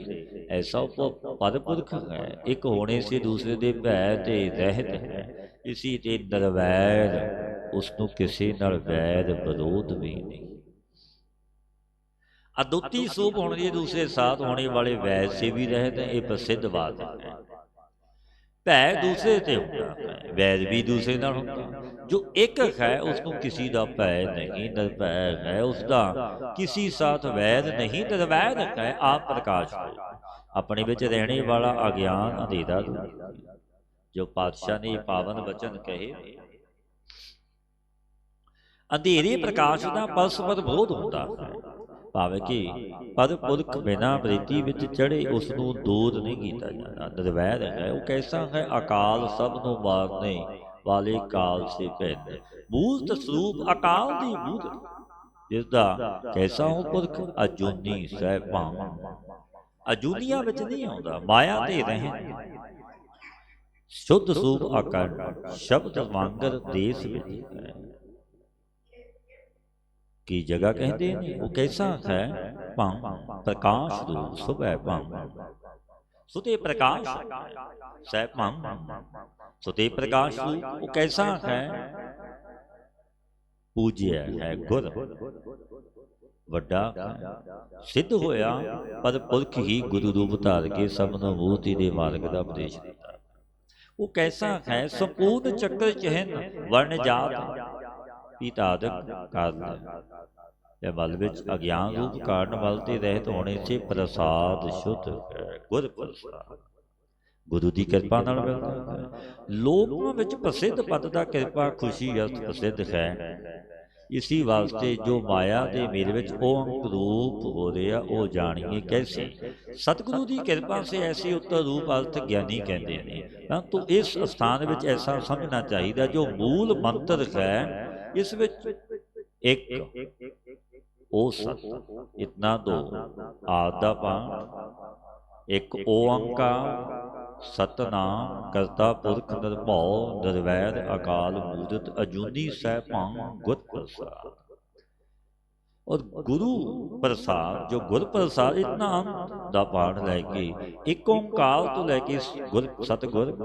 ऐसा पद पुरख है। एक होने से दूसरे के भय ते रहत है। इसी ते निर्वैर उसनों किसी नाल वैर विरोध भी नहीं। अद्वितीय सूप होने के दूसरे साथ होने वाले वैद से भी रहते हैं। ये प्रसिद्ध बात है। भय दूसरे से होता है, वैद भी दूसरे नाल होता है। जो एक है उसको किसी का भय नहीं। निर्भय है उसका किसी साथ वैद नहीं। निर्वैद है आप प्रकाश हो अपने विच रहने वाला अज्ञान अंधेरा जो पातशाह ने पावन वचन कहे। अंधेरे प्रकाश का परस्पर विरोध होता है। भावे कि पद पुरख बिना वृत्ति विच चढ़े उसनूं दूर नहीं किया जाता। निर्वैर है वो कैसा है अकाल सबनों मारने वाले काल से पहले मूर्त स्वरूप अकाल दी मूर्त जिसदा कैसा हो पुरख अजूनी सहभान अजूनिया विच नहीं आउंदा माया ते रहे शुद्ध स्वरूप अखंड शब्द वांगर देश विच है की जगह कहते हैं। वो कैसा है भंग प्रकाश रूप सुबह भंग सुते प्रकाश सह भंग सुते प्रकाश रूप वो कैसा है पूज्य है गुर वड्डा सिद्ध होया पर पुरख ही गुरु रूप धार के सबनों मूर्ति दे मार्ग का उपदेश दिता। वो कैसा है संपूर्ण चक्र चिन्ह वर्ण जात पीतादक कारण बल विच अज्ञान रूप कारण बल के रहत होने से प्रसाद शुद्ध है। गुर प्रसाद गुरु की कृपा नाल मिलता है। लोकां विच प्रसिद्ध पद का कृपा खुशी अर्थ प्रसिद्ध है। इसी वास्ते जो माया के मेल विच ओंक रूप हो रहा वो जानिए कैसे। सतगुरु की कृपा से ऐसे उत्तर रूप अर्थ ज्ञानी कहते हैं। परंतु इस स्थान विच ऐसा समझना चाहिए जो मूल मंत्र है इस विच एक ओ सत इतना दो आदा पाठ एक ओंकार सतनाम करता पुरख निर्भौ निर्वैर अकाल मूरत अजूनी सैभं गुर प्रसाद। और गुरु प्रसाद जो गुर प्रसाद इतना अंत का पाठ लैके एक ओंकार तो लैके गुर सतगुर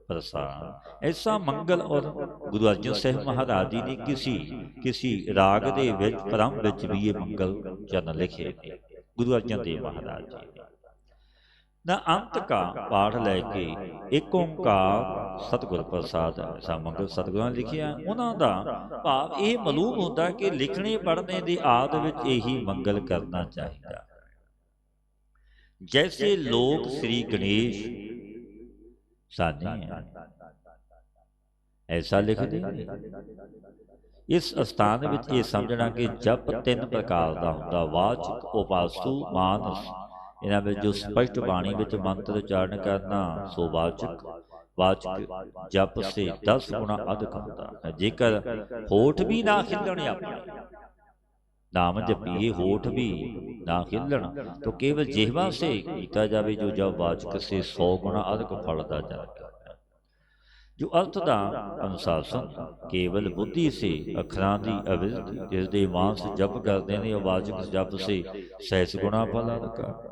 प्रसाद ऐसा मंगल। और गुरु अर्जन साहिब महाराज जी ने किसी राग दे विच प्रारंभ विच भी ये मंगल चरण लिखे ने गुरु अर्जन देव महाराज जी ने। ना अंत का पाठ लैके एक ओंकार सतगुर प्रसाद ऐसा मंगल सतगुਰਾਂ ने लिखिਆ। उन्हों का भाव ये मालूम होता कि लिखने पढ़ने की आद विच यही मंगल करना चाहिए। जैसे लोग श्री गणेश साने ऐसा लिखते इस स्थान में ये समझना कि जप 3 प्रकार का होंदा वाचक उपासु मानस। इन्हां में जो स्पष्ट बाणी में मंत्र उच्चारण करना सो वाचक जप से 10 गुना अधिक होता है। जेकर होठ भी ना खिलन अपने नाम जपीए होठ भी ना खिलन तो केवल जिह्वा से किया जाए जो जब वाचक से 100 गुना अधिक फलदा जाता है। जो अर्थ का अनुशासन केवल बुद्धि से अखरां की अविरति जिसके मांस जप करते हैं वाचक जप से 100 गुना फल अधिक।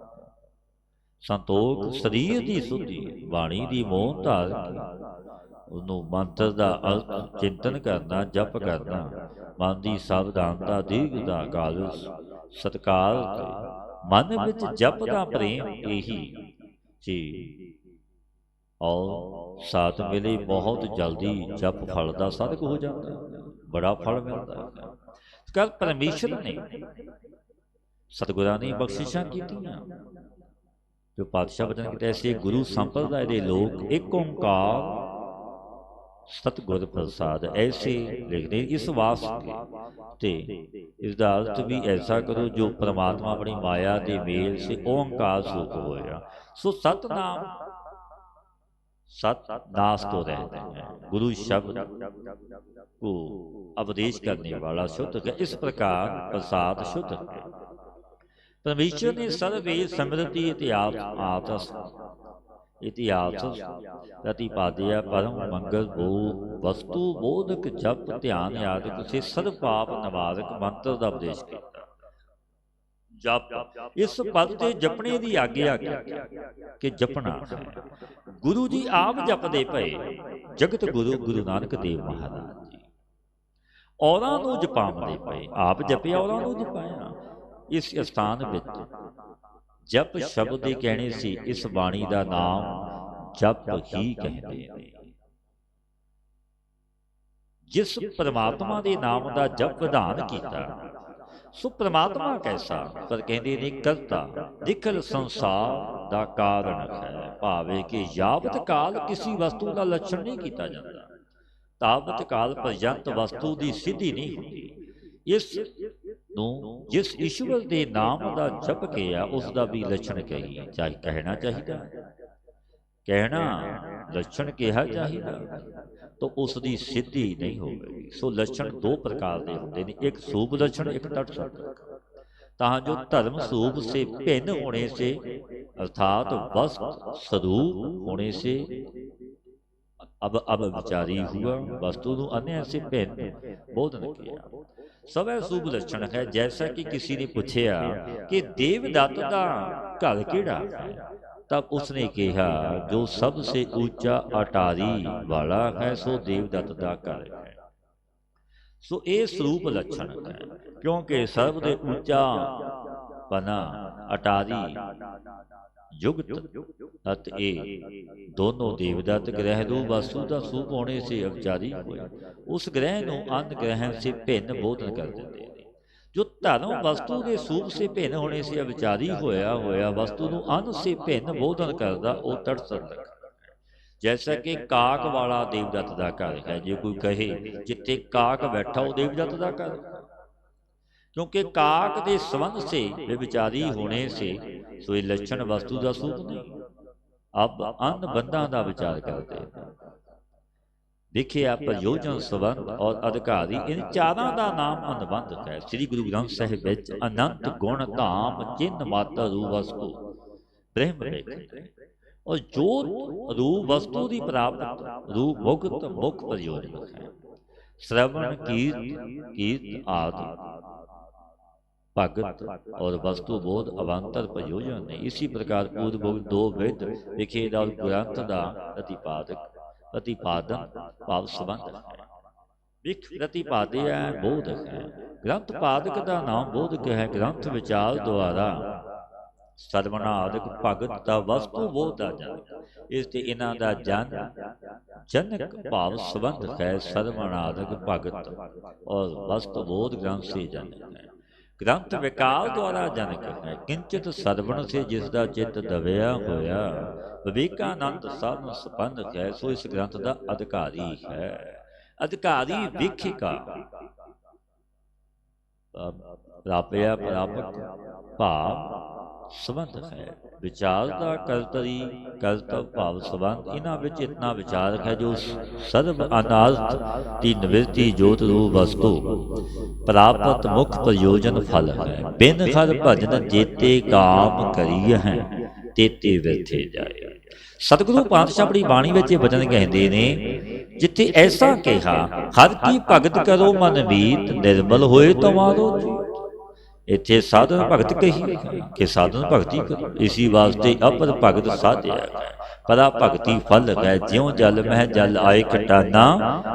संतोख शरीर की शुद्धि बाणी की मोह धार के मंत्र का अर्थ चिंतन करना जप करना मन की सावधानता दीर्घता काल सत्कार मन विच जप का प्रेम यही चीज और साथ मिले बहुत जल्दी जप फल का साधक हो जाता है बड़ा फल मिलता है। कल परमेश्वर ने सतगुरां ने बख्शिशां कीतियां जो पातशाह वचन किया ऐसे गुरु संप्रदाय के लोग एक ओंकार सतगुर प्रसाद ऐसे लिखने इस वास्ते इसका अर्थ भी ऐसा करो जो परमात्मा अपनी माया के मेल से ओंकार स्वरूप होएगा। सो सतनाम सत नास तो रहते हैं गुरु शब्द को उपदेश करने वाला शुद्ध है। इस प्रकार प्रसाद शुद्ध है। परमेश्वर ने सर्वे समृद्धि इतिहास प्रतिपाद्य परम मंगल भो वस्तु बोधक जप ध्यान यादक से सर्व पाप निवारक मंत्र का उपदेश किया। जप इस पद से जपने की आग्ञा कि जपना गुरु जी आप जपदे पे जगत गुरु गुरु नानक देव महाराज जी औरां नूं जपावदे पे आप जपे औरां नूं जपाया। इस स्थान में जप शब्द ही कहने से इस बाणी का नाम जप ही कहते हैं। जिस परमात्मा के नाम का जप विधान किया सो परमात्मा कैसा पर कहते ने करता निखल संसार का कारण है। भावे कि यावत काल किसी वस्तु का लक्षण नहीं किया जाता तावत काल पर्यंत वस्तु की सिद्धि नहीं होती। इस जिस ईश्वर के नाम का जप किया उसका भी लक्षण कही चाहे कहना चाहिए कहना लक्षण कहा चाहिए तो उसकी सिद्धि नहीं होगी। सो लक्षण 2 प्रकार के होते हैं एक शुभ लक्षण एक तट तां जो धर्म स्वरूप से भिन्न होने से अर्थात वस्तु स्वरूप होने से अब विचारी हुआ वस्तु को अन्य से भिन्न बोधन किया सब शुभ लक्षण है। जैसा कि किसी ने पूछा कि देवदत्त का घर केड़ा है तब उसने कहा जो सबसे ऊंचा अटारी वाला है सो देवदत्त का घर है। सो ये स्वरूप लक्षण है क्योंकि सर्व दे ऊंचा पना अटारी युक्त अत ए दोनों देवदत्त ग्रह रूप वस्तु का स्वरूप होने से अवचारी हुए उस ग्रह को अन्य ग्रह से भिन्न बोधन कर देते हैं। जो धर्म वस्तु के स्वरूप से भिन्न होने से अवचारी होया वस्तु को अन्य से भिन्न बोधन करता वो तटस्थ है। जैसा कि काक वाला देवदत्त का घर है, जो कोई कहे जिथे काक बैठा वो देवदत्त का घर, क्योंकि काक के संबंध से व्यभिचारी होने से सोई लक्षण वस्तु का सूप नहीं। अब अन्न बंधा का विचार करते हैं। देखिए प्रयोजन, संबंध और अधिकारी, इन चारों का नाम अनुबंध है। श्री गुरु ग्रंथ साहिब विच अनंत गुण धाम चिन्ह मात्र रूप वस्तु ब्रह्म देखते, और जो रूप वस्तु की प्राप्त रूप मुक्त मुख प्रयोजन है। श्रवण कीर्त आदि भगत और वस्तु बोध अवान्तर प्रयोजन ने। इसी प्रकार पूर्व दो विध विखेद और ग्रंथ का प्रतिपादन भाव संबंध है। विख प्रतिपादे है बोध है। ग्रंथ पादक का नाम बोधक है। ग्रंथ विचार द्वारा ਸਰਵਨਾਦਿਕ ਭਗਤ ਦਾ ਵਸਤੂ ਬੋਧ ਦਾ ਜਨ। ਇਸ ਤੇ ਇਹਨਾਂ ਦਾ जनक भाव संबंध है। सर्वनादक भगत और वस्तु बोध ग्रंथ से जनक है। ग्रंथ विकार द्वारा जनक है। किंचित सर्वण से जिसका चित्त दबिया होया विवेकानंद साधन संबंध है, सो इस ग्रंथ का अधिकारी है। अधिकारी विखिका प्राप्या प्रापक भाव संबंध है। विचार का कर्तरी कर्तव्य भाव संबंध, इन्हां विच इतना विचारक है जो सर्व अनार्थ की निवृत्ति जोत रूप वस्तु प्राप्त मुख प्रयोजन फल है। बिन हर भजन जेते काम करी है तेते व्यर्थे जाए। सतगुरु पातशाह अपनी बाणी विच वचन कहते ने, जिथे ऐसा कहा हर की भगत करो मन मीत निर्मल होए तुम्हारो। इत्थे साधन भगत कही कि साधन भगती करो। इसी वास्ते अपर भगत साध्या है। परा भगती फल है। ज्यों जल मह जल आए खटाना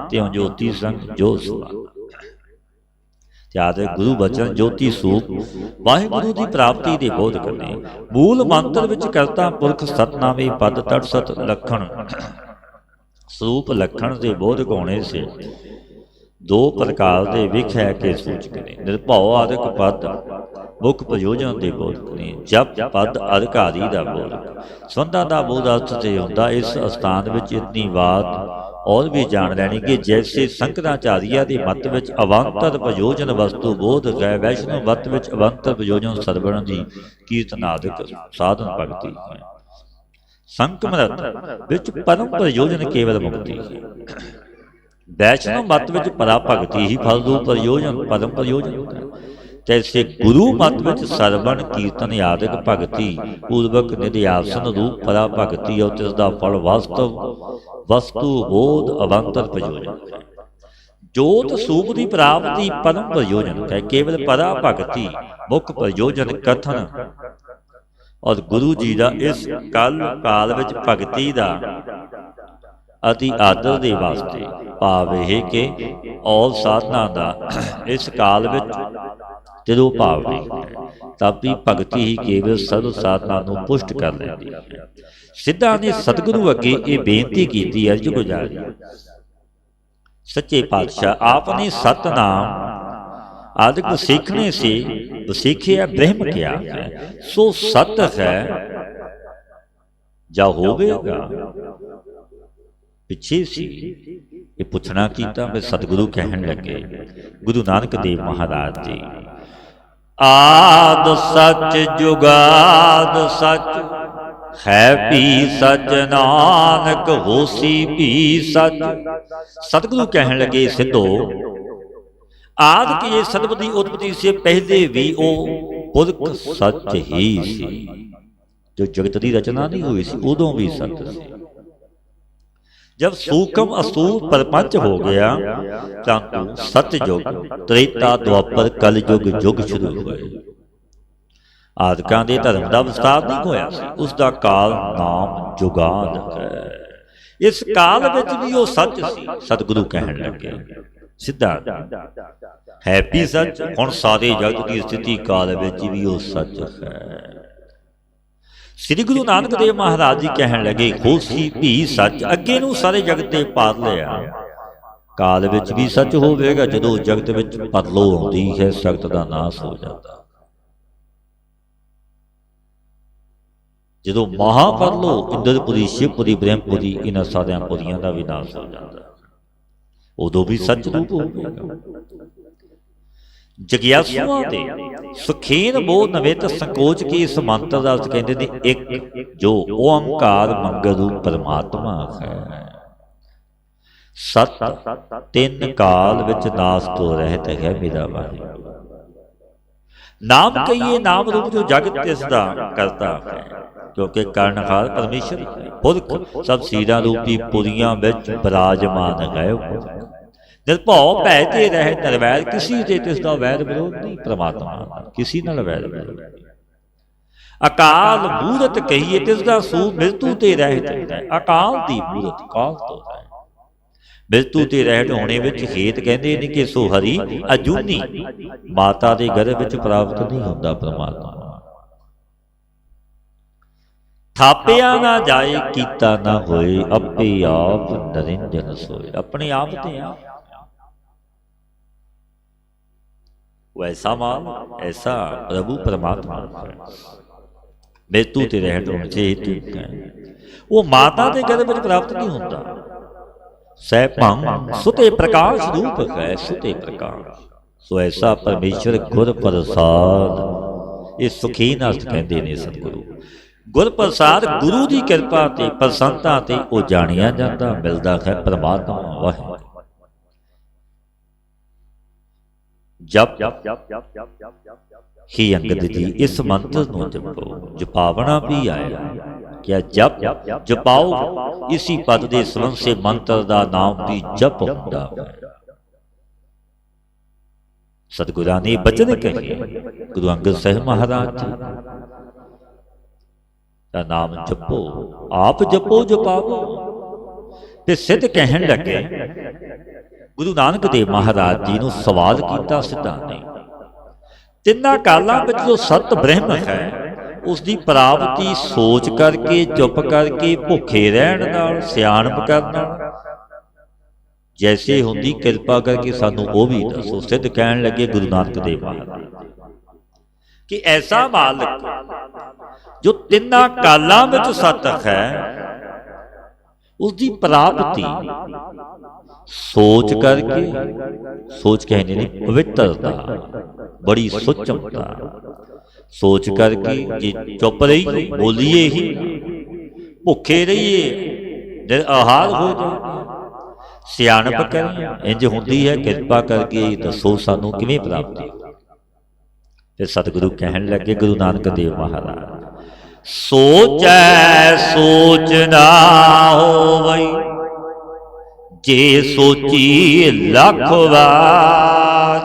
त्यों ज्योति संग जो त्याद गुरु बचन ज्योति सूप वाहिगुरु की प्राप्ति के बोध करने। मूल मंत्र विच करता पुरख सतनामी पद तट सत लखण स्वरूप लखण के बोध होने से दो प्रकार के विख है के सूचक ने। निर्भव आदि पद मुख प्रयोजन के बोधक ने। जप पद अधिकारी का बोधक संबंधा का बोध अर्थ से होता। इस स्थान में इतनी बात और भी जान लैनी कि जैसे शंकराचार्य के मत में अवंतर प्रयोजन वस्तु बोध है, वैष्णव मत में अवंतर प्रयोजन सरवण की कीर्तनादिक साधन भगति है। संकमरत विच परम प्रयोजन केवल मुक्ति है। वैष्णव मत में परा भगति ही फल रूप प्रयोजन परम प्रयोजन होता है। जैसे गुरु मत में सरवण कीर्तन आदिक भगति पूर्वक निध्यासन रूप परा भगति और तिसका फल वास्तव वस्तु बोध अवंतर प्रयोजन है। जोत सूप की प्राप्ति परम प्रयोजन है। केवल परा भगति मुख प्रयोजन कथन और गुरु जी का इस काल विच भगति का अति आदर के वास्ते भाव यह कि और साधना का इस काल में जो भाव नहीं है, तब भी भगति ही केवल सर्व साधना को पुष्ट कर लेती है। सिद्धा ने सतगुरु अगे ये बेनती की अर्ज गुजारी। सच्चे पातशाह आपने सतनाम आदि सीखने से सीखे ब्रह्म क्या है, सो सत है जा होवेगा। पिछे सी ये पुछना कीता, मैं सतगुरु कहन लगे गुरु नानक देव महाराज जी, आद सच जुगाद सच है भी सच नानक होसी भी सच। सतगुरु कहन लगे सिद्धो, आद की ये सतगुरु की उत्पत्ति से पहले भी वो पुरख सच ही सी। जो जगत की रचना नहीं हुई सी उदों भी सच सी। जब सूक्ष्म असूल प्रपंच हो गया परंतु सतयुग त्रेता द्वापर कल युग युग शुरू हुए। आदकां दे धर्म का विस्तार नहीं होया, उसका काल नाम जुगाद है। इस काल विच भी वो सच सी। सतगुरु कहन लगे सिद्धा है भी सच, हुण सारे जगत की स्थिति काल विच भी वो सच है। श्री गुरु नानक देव महाराज जी कहन लगे होसी भी सच, अगे नूं सारे जगत ते पार लिया। काल विच भी सच होवेगा, जदों जगत विच परलो आउंदी है सख्त दा नाश हो जाता। ਜਦੋਂ ਮਹਾ ਕਰ ਲੋ, ਇੰਦਰਪੁਰੀ, ਸ਼ਿਵਪੁਰੀ, ਬ੍ਰਹਮਪੁਰੀ, ਇਹਨਾਂ ਸਾਰਿਆਂ ਪੁਰੀਆਂ ਦਾ ਵਿਨਾਸ਼ ਹੋ ਜਾਂਦਾ, ਉਦੋਂ ਵੀ ਸੱਚ ਰੂਪ ਹੋਵੇਗਾ। ਜਗਿਆਸੂਆਂ ਦੇ ਸੁਖੀਨ ਮੋਹ ਨਵੇਤ ਸੰਕੋਚ ਕੀ ਇਸ ਮੰਤਰ ਦਾ ਅਰਥ ਕਹਿੰਦੇ ਨੇ ਇੱਕ, ਜੋ ਓੰਕਾਰ ਮੰਗਲ ਰੂਪ ਪਰਮਾਤਮਾ ਹੈ। ਸਤ ਤਿੰਨ ਕਾਲ ਵਿੱਚ ਨਾਸ ਤੋਂ ਰਹਿਤ ਹੈ ਮੇਰਾ ਵਾਹਿਗੁਰੂ। ਨਾਮ ਕਹੀਏ ਨਾਮ ਰੂਪ ਜੋ ਜਗਤ ਤਿਸ ਦਾ ਕਰਤਾ ਹੈ, ਕਿਉਂਕਿ ਕਰਨਹਾਰ ਪਰਮੇਸ਼ਰ ਪੁਰਖ ਸਭ ਸੀਰਾਂ ਰੂਪੀ ਪੁਰੀਆਂ ਵਿੱਚ ਬਿਰਾਜਮਾਨ ਹੈ। ਨਿਰਭਉ ਭੈ ਤੇ ਰਹਿ ਨਿਰਵੈਰ, ਕਿਸੇ ਤੇ ਤਿਸ ਦਾ ਵੈਰ ਵਿਰੋਧ ਨਹੀਂ। ਪਰਮਾਤਮਾ ਕਿਸੇ ਨਾਲ ਵੈਰ ਵਿਰੋਧ ਨਹੀਂ। ਅਕਾਲ ਮੂਰਤ ਕਹੀਏ ਤਿਸ ਦਾ ਸੂ ਮਿਰਤੂ ਤੇ ਰਹਿਤ ਹੈ। ਅਕਾਲ ਦੀ ਮੂਰਤ ਕਾਲ ਤੋਂ ਹੈ, ਮਿਰਤੂ ਤੇ ਰਹਿਤ ਹੋਣੇ ਵਿੱਚ ਹੇਤ ਕਹਿੰਦੇ ਨੇ ਕਿ ਸੋ ਹਰੀ ਅਜੂਨੀ, ਮਾਤਾ ਦੇ ਗਰਭ ਵਿੱਚ ਪ੍ਰਾਪਤ ਨਹੀਂ ਹੁੰਦਾ ਪਰਮਾਤਮਾ। ਥਾਪਿਆ ਨਾ ਜਾਏ ਕੀਤਾ ਨਾ ਹੋਏ, ਆਪੇ ਆਪ ਨਰਿੰਜਨ ਸੋਏ। ਆਪਣੇ ਆਪ ਤੇ ਆਪ वैसा माल ऐसा प्रभु परमात्मा बेतू ते रहत होने से हेतु वो माता के गर्भ में प्राप्त नहीं होता। सैभं सुते प्रकाश रूप है, सुते प्रकाश। सो ऐसा परमेश्वर गुर प्रसाद, ये सुखीन अर्थ कहते ने सतगुरु। गुर प्रसाद गुरु की कृपा ते प्रसन्नता ते वो जानिया जाता, मिलता है परमात्मा वाहिगुरू। जप ही अंगद जी इस मंत्र को जपो, जपावना भी आया क्या जप जपाओ, इसी पद के संबंध से मंत्र का नाम भी जप होता है। सतगुरां ने बचन कहे, गुरु अंगद साहिब महाराज जी का नाम जपो, आप जपो जपाओ। ते सिद्ध कहन लगे, गुरु नानक देव महाराज जी ने सवाल किया सिद्धां ने, तिन्ना कालां विच जो सत ब्रह्म है उसकी प्राप्ति सोच करके चुप करके भुखे रहण नाल सियाणप करना जैसे हुंदी, किरपा करके सानू वो भी दसो। सिद्ध कहण लगे गुरु नानक देव महाराज कि ऐसा मालिक जो तिन्ना कालां विच सत है उसकी प्राप्ति सोच करके, सोच कहने नहीं पवित्रता, बड़ी सुचमता, सोच करके कि चुप रहिए, बोलिए ही, भुखे रहिए, निराहार हो जाए, सियाणप करिए, इंज होंदी है, किरपा करके दसो सानू किवें प्राप्ति। फिर सतगुरु कहन लगे गुरु नानक देव महाराज, सोचै सोच ना होवई, जे सोची लख बार।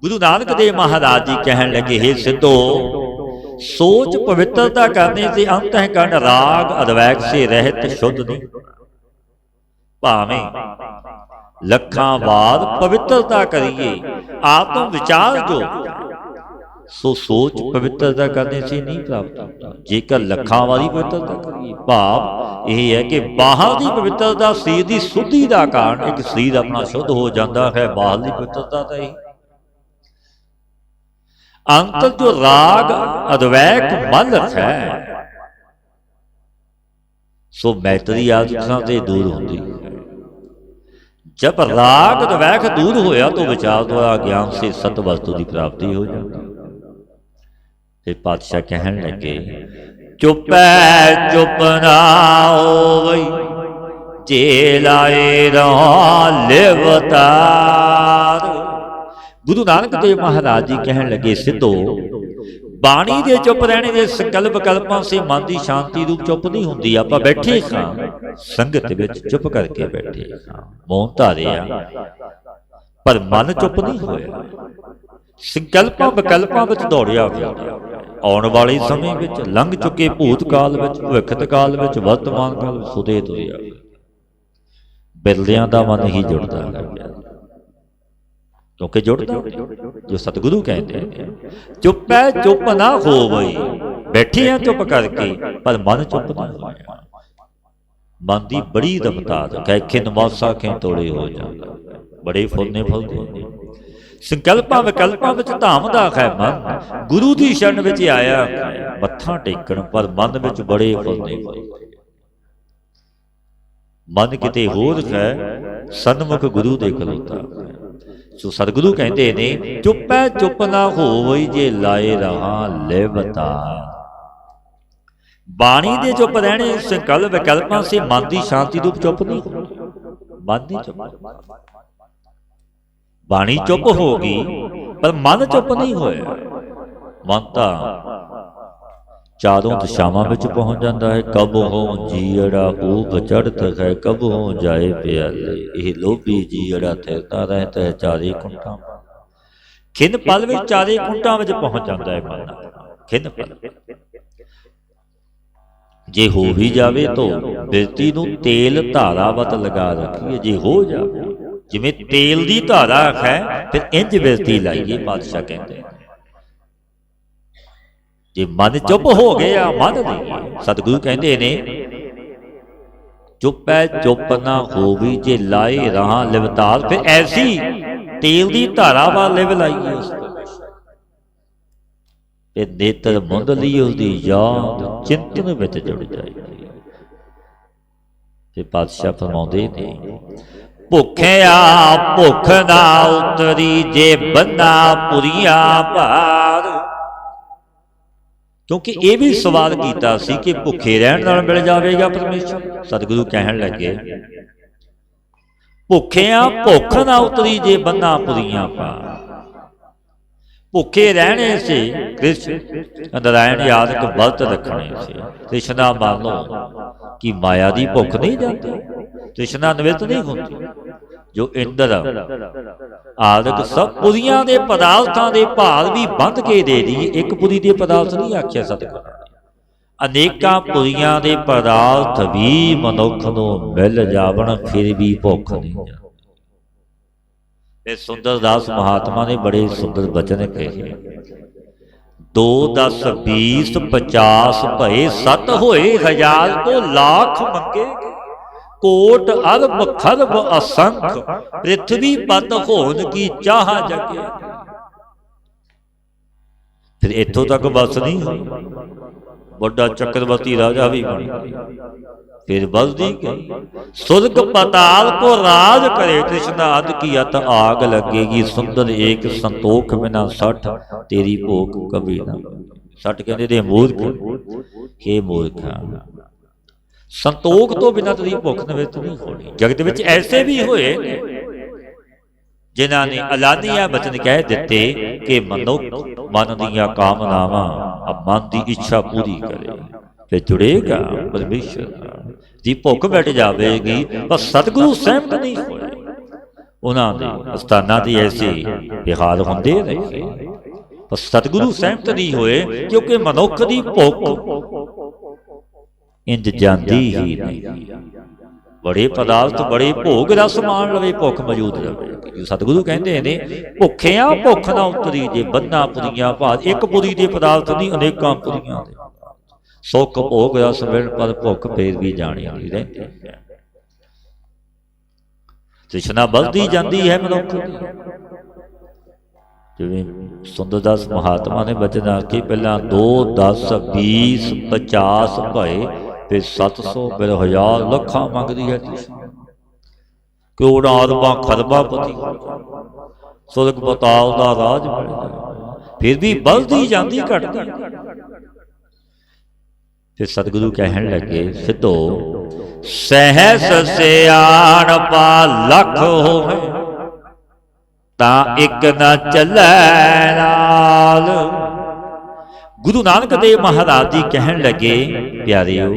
गुरु नानक देव महाराज जी कहन लगे, हे सिद्धो, सोच पवित्रता करने से अंतःकरण राग अद्वैत से रहित शुद्ध नहीं। भावें लखां बार पवित्रता करिए, आत्म विचार जो सो सोच पवित्रता करने से नहीं प्राप्त होता। जेकर लखां वाली पवित्रता करिए, भाव यह है कि बाहर की पवित्रता शरीर की शुद्धि का कारण, एक शरीर अपना शुद्ध हो जाता है, बाहर की पवित्रता तो ही अंतर जो राग अद्वैत मन है सो मैत्री आदतां से दूर होती है। जब राग अद्वैत दूर होया तो विचार द्वारा ज्ञान से सत वस्तु की प्राप्ति हो जाती है। फिर पातशाह कहन लगे, चुपै चुप ना होवई, जे लाए रहो लिवतार। गुरु नानक देव महाराज जी कहन लगे, सिद्धो, बाणी के चुप रहने के संकल्प कल्पां से मन की शांति रूप चुप नहीं होंदी। आपां बैठे खां संगत विच चुप करके बैठे खां, मौन धारिया पर मन चुप नहीं होया, संकल्पां विकल्पां विच दौड़िया फिरदा। आने वाले समय विच लंघ चुके भूतकाल विच, भविष्यत काल विच, वर्तमान काल विच सुते तुरिया, बिरलियां दा मन ही जुड़दा है। क्योंकि जुड़दा जो सतगुरु कहते हैं, चुप है चुप ना हो गई, बैठे हैं चुप करके पर मन चुप नहीं होया। मन की बड़ी रफ्तार, कैखे नवासा खे तोड़े हो जाता, बड़े फुलने फुलते ਸੰਕਲਪਾਂ ਵਿਕਲਪਾਂ ਵਿੱਚ ਧਾਮਦਾ ਹੈ ਮਨ, ਗੁਰੂ ਦੀ ਸ਼ਰਨ ਵਿੱਚ ਆਇਆ ਮੱਥਾ ਟੇਕਣ, ਪਰ ਮਨ ਵਿੱਚ ਬੜੇ ਫੁਰਨੇ ਪਏ। ਮਨ ਕਿਤੇ ਹੋਰ ਹੈ, ਸਨਮੁਖ ਗੁਰੂ ਦੇ ਖਲੋਤਾ। ਸੋ ਸਤਿਗੁਰੂ ਕਹਿੰਦੇ ਨੇ, ਚੁੱਪੈ ਚੁੱਪ ਨਾ ਹੋਵਈ ਜੇ ਲਾਏ ਰਹਾ ਲਿਵਤਾ। ਬਾਣੀ ਦੇ ਚੁੱਪ ਰਹਿਣੇ ਸੰਕਲਪ ਵਿਕਲਪਾਂ ਸੇ ਮਨ ਦੀ ਸ਼ਾਂਤੀ ਰੂਪ ਚੁੱਪ ਨਹੀਂ, ਮਨ ਨਹੀਂ ਚੁੱਪ। ਬਾਣੀ ਚੁੱਪ ਹੋ ਗਈ ਪਰ ਮਨ ਚੁੱਪ ਨਹੀਂ ਹੋਇਆ। ਮਨ ਤਾਂ ਚਾरों ਦਿਸ਼ਾਵਾਂ ਵਿੱਚ ਪਹੁੰਚ ਜਾਂਦਾ ਹੈ। ਕਬ ਹੋ ਜੀੜਾ ਊਪ ਚੜ੍ਹਤ ਹੈ, ਕਬ ਹੋ ਜਾਏ ਪਿਆਲੇ। ਇਹ ਲੋਭੀ ਜੀੜਾ ਫਿਰਦਾ ਰਹਿਤਾ ਹੈ ਚਾਰੇ ਕੁੰਠਾਂ। ਖਿੰਨ ਪਲ ਵਿੱਚ ਚਾਰੇ ਕੁੰਠਾਂ ਵਿੱਚ ਪਹੁੰਚ ਜਾਂਦਾ ਹੈ ਮਨ। ਖਿੰਨ ਪਲ ਜੇ ਹੋ ਵੀ ਜਾਵੇ ਤਾਂ ਬਿਰਤੀ ਨੂੰ ਤੇਲ ਧਾਰਾਵਤ ਲਗਾ ਰੱਖੀਏ। ਜੇ ਹੋ ਜਾਵੇ ਜਿਵੇਂ ਤੇਲ ਦੀ ਧਾਰਾ ਹੈ, ਫਿਰ ਇੰਜ ਬਿਰਤੀ ਲਾਈਏ। ਪਾਤਸ਼ਾਹ ਕਹਿੰਦੇ ਜੇ ਮਨ ਚੁੱਪ ਹੋ ਗਿਆ, ਮਨ ਦੀ ਸਤਿਗੁਰੂ ਕਹਿੰਦੇ ਨੇ, ਚੁੱਪੈ ਚੁੱਪ ਨਾ ਹੋਵੀ ਜੇ ਲਾਏ ਰਹਾ ਲਿਵਤਾਰ। ਫਿਰ ਐਸੀ ਤੇਲ ਦੀ ਧਾਰਾ ਵੱਲ ਲਿਵ ਲਾਈਏ ਉਸ ਤੇ ਨੇਤਰ ਮੁੰਦ ਲਈ ਉਸਦੀ ਯਾਦ ਚਿੰਤਨ ਵਿੱਚ ਜੁੜ ਜਾਏਗੀ। ਤੇ ਪਾਤਸ਼ਾਹ ਫਰਮਾਉਂਦੇ ਨੇ, ਭੁੱਖਿਆ ਭੁੱਖ ਨਾ ਉਤਰੀ ਜੇ ਬੰਨਾ ਪੁਰੀਆਂ ਭਾਰ। ਕਿਉਂਕਿ ਇਹ ਵੀ ਸਵਾਲ ਕੀਤਾ ਸੀ ਕਿ ਭੁੱਖੇ ਰਹਿਣ ਨਾਲ ਮਿਲ ਜਾਵੇਗਾ ਪਰਮੇਸ਼ਰ। ਸਤਿਗੁਰੂ ਕਹਿਣ ਲੱਗੇ, ਭੁੱਖਿਆ ਭੁੱਖ ਨਾ ਉਤਰੀ ਜੇ ਬੰਨਾ ਪੁਰੀਆਂ ਭਾਰ। ਭੁੱਖੇ ਰਹਿਣੇ ਸੇ ਕ੍ਰਿਸ਼ਨ ਨਾਰਾਇਣ ਯਾਦਕ ਵਰਤ ਰੱਖਣੇ ਸੇ। ਤ੍ਰਿਸ਼ਨਾ ਮੰਨ ਲਓ ਕਿ ਮਾਇਆ ਦੀ ਭੁੱਖ ਨਹੀਂ ਜਾਂਦੀ, ਤ੍ਰਿਸ਼ਨਾ ਨਿਵਿਰਤ ਨਹੀਂ ਹੁੰਦੀ। ਜੋ ਇੰਦਰ ਆਦਿਕ ਸਭ ਪੁਰੀਆਂ ਦੇ ਪਦਾਰਥਾਂ ਦੇ ਭਾਰ ਵੀ ਬੰਧ ਕੇ ਦੇ ਦੀ। ਇੱਕ ਪੁਰੀ ਦੇ ਪਦਾਰਥ ਨਹੀਂ ਆਖਿਆ ਸਤਿਗੁਰੂ। ਅਨੇਕਾਂ ਪੁਰੀਆਂ ਦੇ ਪਦਾਰਥ ਵੀ ਮਨੁੱਖ ਨੂੰ ਮਿਲ ਜਾਵਣ, ਫਿਰ ਵੀ ਭੁੱਖ ਨਹੀਂ ਜਾਂਦੀ। ਇਹ ਸੁੰਦਰਦਾਸ ਮਹਾਤਮਾ ਨੇ ਬੜੇ ਸੁੰਦਰ ਬਚਨ ਕਹੇ। 2 10 20 50 ਭਏ 7 ਹੋਏ, 1000 ਤੋਂ ਲੱਖ ਮੰਗੇ। ਕੋਟ ਅਰਬ ਖਰਬ ਅਸੰਖ, ਪ੍ਰਿਥਵੀ ਪਤ ਹੋਣ ਕੀ ਚਾਹ ਜਗੇ। ਫਿਰ ਇੱਥੋਂ ਤੱਕ ਬਸ ਨਹੀਂ ਹੋਈ, ਵੱਡਾ ਚੱਕਰਵਰਤੀ ਰਾਜਾ ਵੀ ਬਣ ਗਿਆ। फिर बसदी गई सुर्ग पताल को राज करे। कृष्ण अद की अत आग लगेगी, सुंदर एक संतोख बिना सठ, तेरी भूख कभी ना। सठ कहते मूर्ख हे मूर्खा, संतोख तो बिना तेरी भुख निवृत्त नहीं होनी। जगत विच ऐसे भी होए जिन्हां ने अलानिया बचन कह दिते कि मनुख मन दीआं कामनावां मन की इच्छा पूरी करे, फिर जुड़ेगा परमेश्वर ਦੀ ਭੁੱਖ ਮਿਟ ਜਾਵੇਗੀ। ਪਰ ਸਤਿਗੁਰੂ ਸਹਿਮਤ ਨਹੀਂ ਹੋਏ। ਉਹਨਾਂ ਦੇ ਅਸਥਾਨਾਂ ਦੀ ਐਸੀ ਵਿਹਾਰ ਹੁੰਦੇ ਰਹੇ, ਪਰ ਸਤਿਗੁਰੂ ਸਹਿਮਤ ਨਹੀਂ ਹੋਏ, ਕਿਉਂਕਿ ਮਨੁੱਖ ਦੀ ਭੁੱਖ ਇੰਜ ਜਾਂਦੀ ਹੀ ਨਹੀਂ। ਬੜੇ ਪਦਾਰਥ ਬੜੇ ਭੋਗ ਰਸ ਮਾਣ ਲਵੇ, ਭੁੱਖ ਮੌਜੂਦ ਰਵੇ। ਸਤਿਗੁਰੂ ਕਹਿੰਦੇ ਨੇ, ਭੁੱਖਿਆ ਭੁੱਖ ਨਾ ਉਤਰੀ ਜੇ ਬੰਨਾ ਪੁਰੀਆਂ ਭਾਰ। ਇੱਕ ਪੁਰੀ ਦੇ ਪਦਾਰਥ ਨਹੀਂ, ਅਨੇਕਾਂ ਪੁਰੀਆਂ ਦੇ। ਸੁੱਖ ਭੋਗ ਰਸ ਮਿਲਣ ਪਰ ਭੁੱਖ ਫੇਰ ਵੀ ਜਾਣੀ ਨਹੀਂ ਰਹਿੰਦੀ ਹੈ। ਤ੍ਰਿਸ਼ਨਾ ਵੱਧਦੀ ਜਾਂਦੀ ਹੈ ਮਨੁੱਖ ਦੀ। ਜਿਵੇਂ ਸੁੰਦਰਦਾਸ ਮਹਾਤਮਾ ਨੇ ਬਚਨ ਆਖੇ, ਪਹਿਲਾਂ 2 10 20 50 ਭਏ, ਫਿਰ 700 ਫਿਰ 1000 ਲੱਖਾਂ ਮੰਗਦੀ ਹੈ ਤ੍ਰਿਸ਼ਨਾ। ਕਰੋੜਾਂ ਅਰਬਾਂ ਖਰਬਾਂ ਪਤੀ ਸੁਰਗ ਪਤਾਲ ਦਾ ਰਾਜ ਮਿਲਦਾ, ਫਿਰ ਵੀ ਵੱਧਦੀ ਜਾਂਦੀ ਘਟਦੀ। ਫਿਰ ਸਤਿਗੁਰੂ ਕਹਿਣ ਲੱਗੇ, ਸਿੱਧੋ ਸਹਿਸ ਸਿਆਣਪਾ ਲੱਖ ਹੋਵੇ, ਤਾਂ ਇੱਕ ਨਾ ਚੱਲੈ ਨਾਲ। ਗੁਰੂ ਨਾਨਕ ਦੇਵ ਮਹਾਰਾਜ ਜੀ ਕਹਿਣ ਲੱਗੇ, ਪਿਆਰਿਓ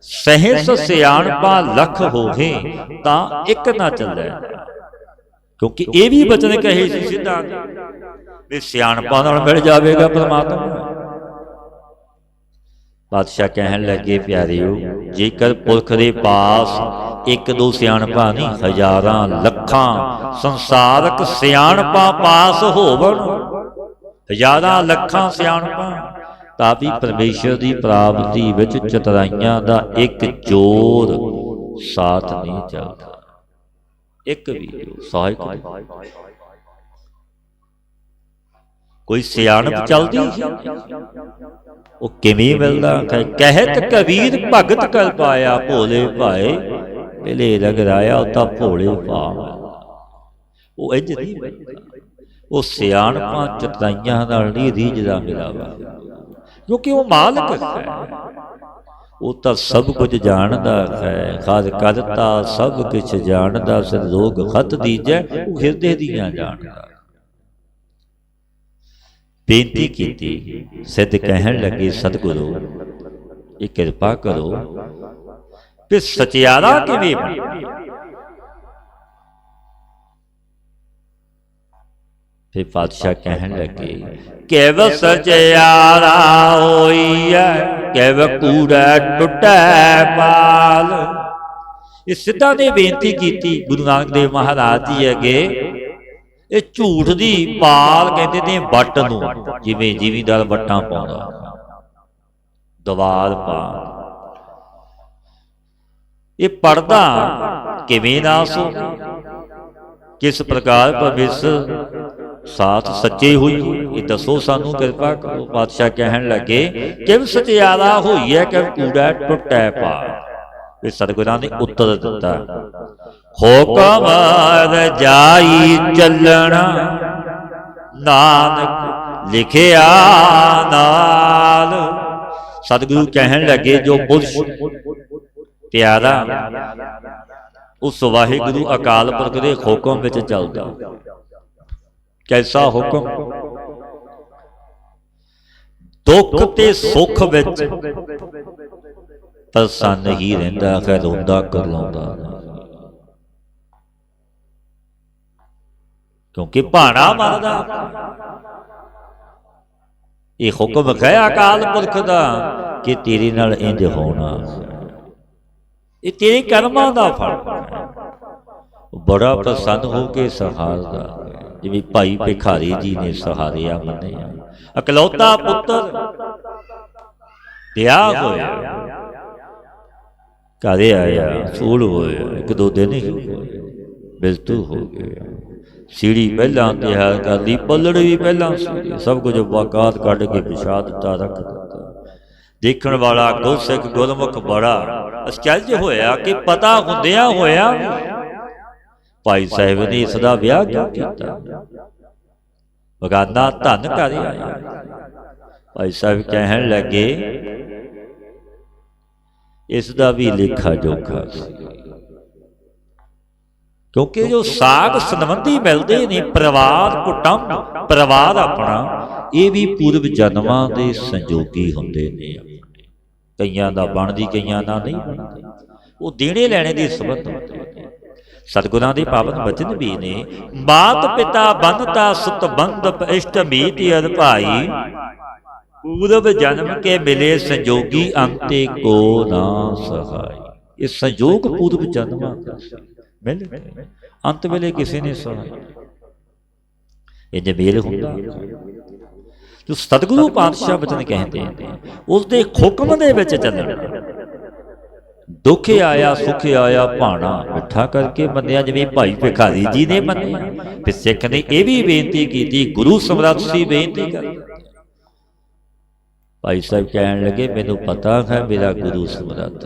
ਸਹਿਸ ਸਿਆਣਪਾ ਲੱਖ ਹੋਵੇ ਤਾਂ ਇੱਕ ਨਾ ਚੱਲੈ। ਕਿਉਂਕਿ ਇਹ ਵੀ ਬਚਨ ਕਹੇ ਸੀ ਸਿੱਧਾਂ ਵੀ ਸਿਆਣਪਾ ਨਾਲ ਮਿਲ ਜਾਵੇਗਾ ਪਰਮਾਤਮਾ। ਬਾਦਸ਼ਾਹ ਕਹਿਣ ਲੱਗੇ, ਪਿਆਰਿਓ ਜੇਕਰ ਪੁਰਖ ਦੇ ਪਾਸ ਇੱਕ ਦੋ ਸਿਆਣਪਾ ਨਹੀਂ, ਹਜ਼ਾਰਾਂ ਲੱਖਾਂ ਸੰਸਾਰਕ ਸਿਆਣਪਾ ਪਾਸ ਹੋਵਣ, ਹਜ਼ਾਰਾਂ ਲੱਖਾਂ ਸਿਆਣਪਾ, ਤਾਂ ਵੀ ਪਰਮੇਸ਼ਰ ਦੀ ਪ੍ਰਾਪਤੀ ਵਿੱਚ ਚਤਰਾਈਆਂ ਦਾ ਇੱਕ ਜੋਰ ਸਾਥ ਨਹੀਂ ਚੱਲਦਾ। ਇੱਕ ਵੀ ਸਹਾਇਕ ਨਹੀਂ। कोई सियाणप चलदी वो किवें मिलदा कहत कबीर भगत कर पाया भोले भाए मिले रगराया तां भोले पा वो इंज नहीं मिलदा वो सियाणपां चतराइयां नाल नहीं रीझदा मिलावा क्योंकि वो मालिक है वो तो सब कुछ जानता है खद करता सब कुछ जानता संजोग खत दीजै वो हिरदे दियां जानता बेनती की सिद्ध कहन लगे सतगुरु ये कृपा करो कि सचियारा किवें फिर पातशाह कहन लगे केव सचियारा होइए केव कूड़ा टुटै पाल। इस सिद्धा ने बेनती की गुरु नानक देव महाराज जी अगे ये झूठ दी पाल कहते ने वट नूं जिवें जिमीदार वट्टां पाउंदा दवार पा ये पर्दा किवें नास हो किस प्रकार परमेश्वर साथ सच्चे हुई ये दसो सानू कृपा करो। पातशाह कहन लगे किव सचियारा होई है कि कूड़ा टुटै पा। सतगुरां ने उत्तर दिता हुकम रजाई चलना नानक लिखिया नाल। सतगुरु कहन लगे जो पुरुष प्यारा उस वाहिगुरु अकाल पुरख दे हुकम विच चलदा। कैसा हुकम दुख ते सुख विच प्रसन्न ही रहिंदा है रोंदा करलाउंदा क्योंकि भाणा मरदा। ये हुक्म है अकाल पुरख दा कि तेरे नाल इंज होना ये तेरे कर्मां दा फल। बड़ा प्रसन्न हो के सहारदा जिवें भाई भिखारी जी ने सहारिया मन्निया। अकलौता पुत्र दिया होया घरे आया सूल होया एक दो दिन ही बिलतू हो गया। सीढ़ी पहला तैयार कर ली पलड़ भी पहला सब कुछ बाकात कढ़ के पिछा दिता रख दिता। देखण वाला गुरसिख गुरमुख बड़ा आश्चर्य होया कि पता हुंदिया होया भाई साहिब ने इसदा विआह क्यों कीता। बगाना धन घर आया। भाई साहिब कहन लगे इसदा भी लेखा जोखा क्योंकि जो साग संबंधी मिलते ने परिवार कुटुंब परिवार अपना ये भी पूर्व जन्मां दे संजोगी हुंदे ने। कईयां दा बनदी कईयां दा नहीं बनदी वो देने लैने दी संबंध होंदे ने। सतगुरां दे पावन वचन भी ने मात पिता बनता सुत बंध इष्ट मीत अर भाई पूर्व जन्म के मिले संजोगी अंते को ना सहाय। ये संजोग पूर्व जन्म मिल अंत वेले किसी ने सहाय ये मेल होंदा। जो सतगुरु पातशाह वचन कहते हैं उसके हुक्म दे विच चलना। दुख आया सुख आया भाणा मिठा करके मन्निया जिवें भाई भिखारी जी ने मन्निया। फिर सिख ने यह भी बेनती की गुरु समर्थ सी बेनती कर। भाई साहब कहन लगे मैनू पता है मेरा गुरु समर्थ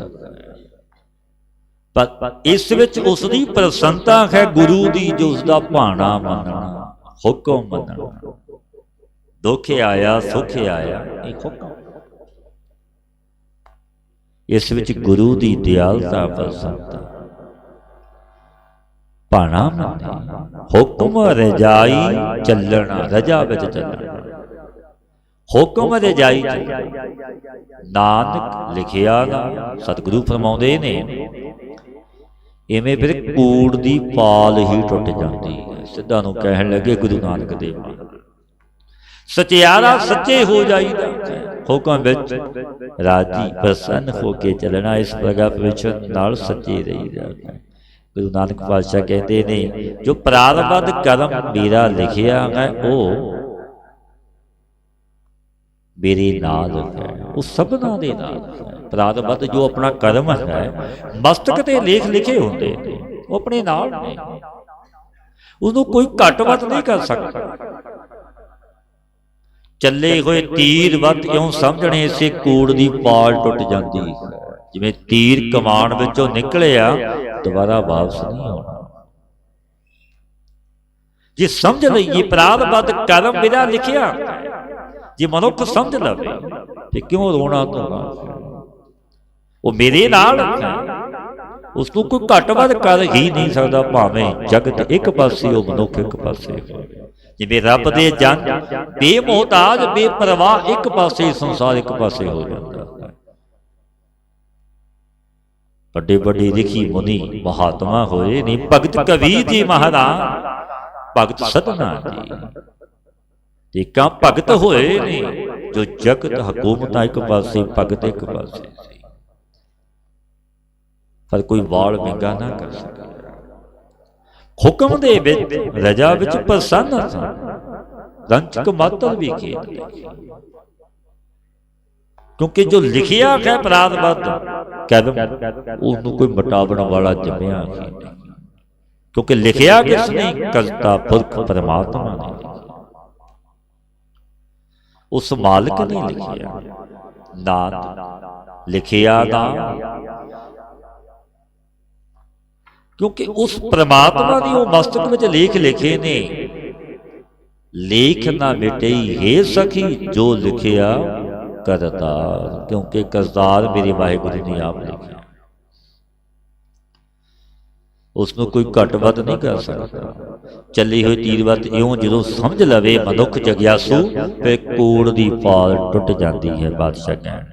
पर इस विच उसकी प्रसन्नता है गुरु दी जो उसका भाणा मनना हुक्म मनना। दुख आया सुख आया एक हुक्म इस विच गुरु की दयालता प्रसन्नता भाणा मनना। हुक्म रजाई चलना रजा विच चलना हुक्म रजाई नानक लिखिया ना। सतगुरु फरमाउंदे ने इवें फिर कूड़ दी पाल ही टुट जाती है। सिद्धा नूं कहन लगे गुरु नानक देव सचियारा सच्चे हो जाईदा हुक्म विच राजी प्रसन्न होके चलना। इस प्रकार परमेश्वर नाल सच्चे रहीदा। गुरु नानक पातशाह कहते ने जो प्रारब्ध कर्म मेरा लिखिया है वो मेरे नाल है वो सबना दे नाल है। प्रारब्ध जो अपना कर्म है मस्तक ते लेख लिखे होंदे वो अपने नाल ने उसनूं कोई घट वध नहीं कर सकता। ਚੱਲੇ ਹੋਏ ਤੀਰ ਵੱਧ ਇਉਂ ਸਮਝਣੇ ਇਸੇ ਕੂੜ ਦੀ ਪਾਲ ਟੁੱਟ ਜਾਂਦੀ। ਜਿਵੇਂ ਤੀਰ ਕਮਾਨ ਵਿੱਚੋਂ ਨਿਕਲਿਆ ਦੁਬਾਰਾ ਵਾਪਸ ਨਹੀਂ ਆਉਣਾ। ਜੇ ਸਮਝ ਲਈਏ ਅਪਰਾਧ ਵੱਧ ਕਰਮ ਮੇਰਾ ਲਿਖਿਆ, ਜੇ ਮਨੁੱਖ ਸਮਝ ਲਵੇ ਤੇ ਕਿਉਂ ਰੋਣਾ ਧੋਣਾ। ਉਹ ਮੇਰੇ ਨਾਲ ਉਸ ਨੂੰ ਕੋਈ ਘੱਟ ਵੱਧ ਕਰ ਹੀ ਨਹੀਂ ਸਕਦਾ, ਭਾਵੇਂ ਜਗਤ ਇੱਕ ਪਾਸੇ ਉਹ ਮਨੁੱਖ ਇੱਕ ਪਾਸੇ। ਜਿਵੇਂ ਰੱਬ ਦੇ ਜਨ ਬੇਮੋਹਤਾਜ ਬੇਪਰਵਾਹ ਇੱਕ ਪਾਸੇ, ਸੰਸਾਰ ਇੱਕ ਪਾਸੇ ਹੋ ਜਾਂਦਾ। ਵੱਡੇ ਵੱਡੇ ਲਿਖੀ ਮੁਨੀ ਮਹਾਤਮਾ ਹੋਏ ਨੇ, ਭਗਤ ਕਬੀਰ ਜੀ ਮਹਾਰਾਜ, ਭਗਤ ਸਤਨਾ ਜੀ ਏਕਾਂ ਭਗਤ ਹੋਏ ਨੇ, ਜੋ ਜਗਤ ਹਕੂਮਤਾਂ ਇੱਕ ਪਾਸੇ, ਭਗਤ ਇੱਕ ਪਾਸੇ ਸੀ। ਪਰ ਕੋਈ ਵਾਲ ਵਿੰਗਾ ਨਾ ਕਰ ਸਕਿਆ। ਹੁਕਮ ਦੇ ਵਿੱਚ ਰਜਾ ਵਿੱਚ ਪ੍ਰਸੰਨ ਸਨ, ਰੰਚਕ ਮਾਤਰ ਵੀ ਖੇਤ। ਕਿਉਂਕਿ ਜੋ ਲਿਖਿਆ ਹੈ ਅਪਰਾਧ ਵੱਧ ਕਦਮ, ਉਹਨੂੰ ਕੋਈ ਮਿਟਾਵਣ ਵਾਲਾ ਜੰਮਿਆ ਹੀ ਨਹੀਂ। ਕਿਉਂਕਿ ਲਿਖਿਆ ਕਿਸ ਨੇ? ਕਰਤਾ ਪੁਰਖ ਪਰਮਾਤਮਾ ਨੇ। ਉਸ ਮਾਲਕ ਨੇ ਲਿਖਿਆ, ਨਾਮ ਲਿਖਿਆ ਨਾਮ। ਕਿਉਂਕਿ ਉਸ ਪ੍ਰਮਾਤਮਾ ਦੀ ਉਹ ਮਸਤਕ ਵਿੱਚ ਲੇਖ ਲਿਖੇ ਨੇ। ਲੇਖ ਨਾ ਮਿਟਈ ਹੈ ਸਖੀ, ਜੋ ਲਿਖਿਆ ਕਰਤਾਰ। ਕਿਉਂਕਿ ਕਰਤਾਰ ਮੇਰੇ ਵਾਹਿਗੁਰੂ ਨੇ ਆਪ ਲਿਖਿਆ, ਉਸ ਨੂੰ ਕੋਈ ਘੱਟ ਵੱਧ ਨਹੀਂ ਕਰ ਸਕਦਾ। ਚੱਲੀ ਹੋਈ ਤੀਰ ਵੱਧ ਇਉਂ ਜਦੋਂ ਸਮਝ ਲਵੇ ਮਨੁੱਖ ਜਗਿਆਸੂ, ਤੇ ਕੂੜ ਦੀ ਪਾਲ ਟੁੱਟ ਜਾਂਦੀ ਹੈ। ਬਾਦਸ਼ਾਹ ਕਹਿਣ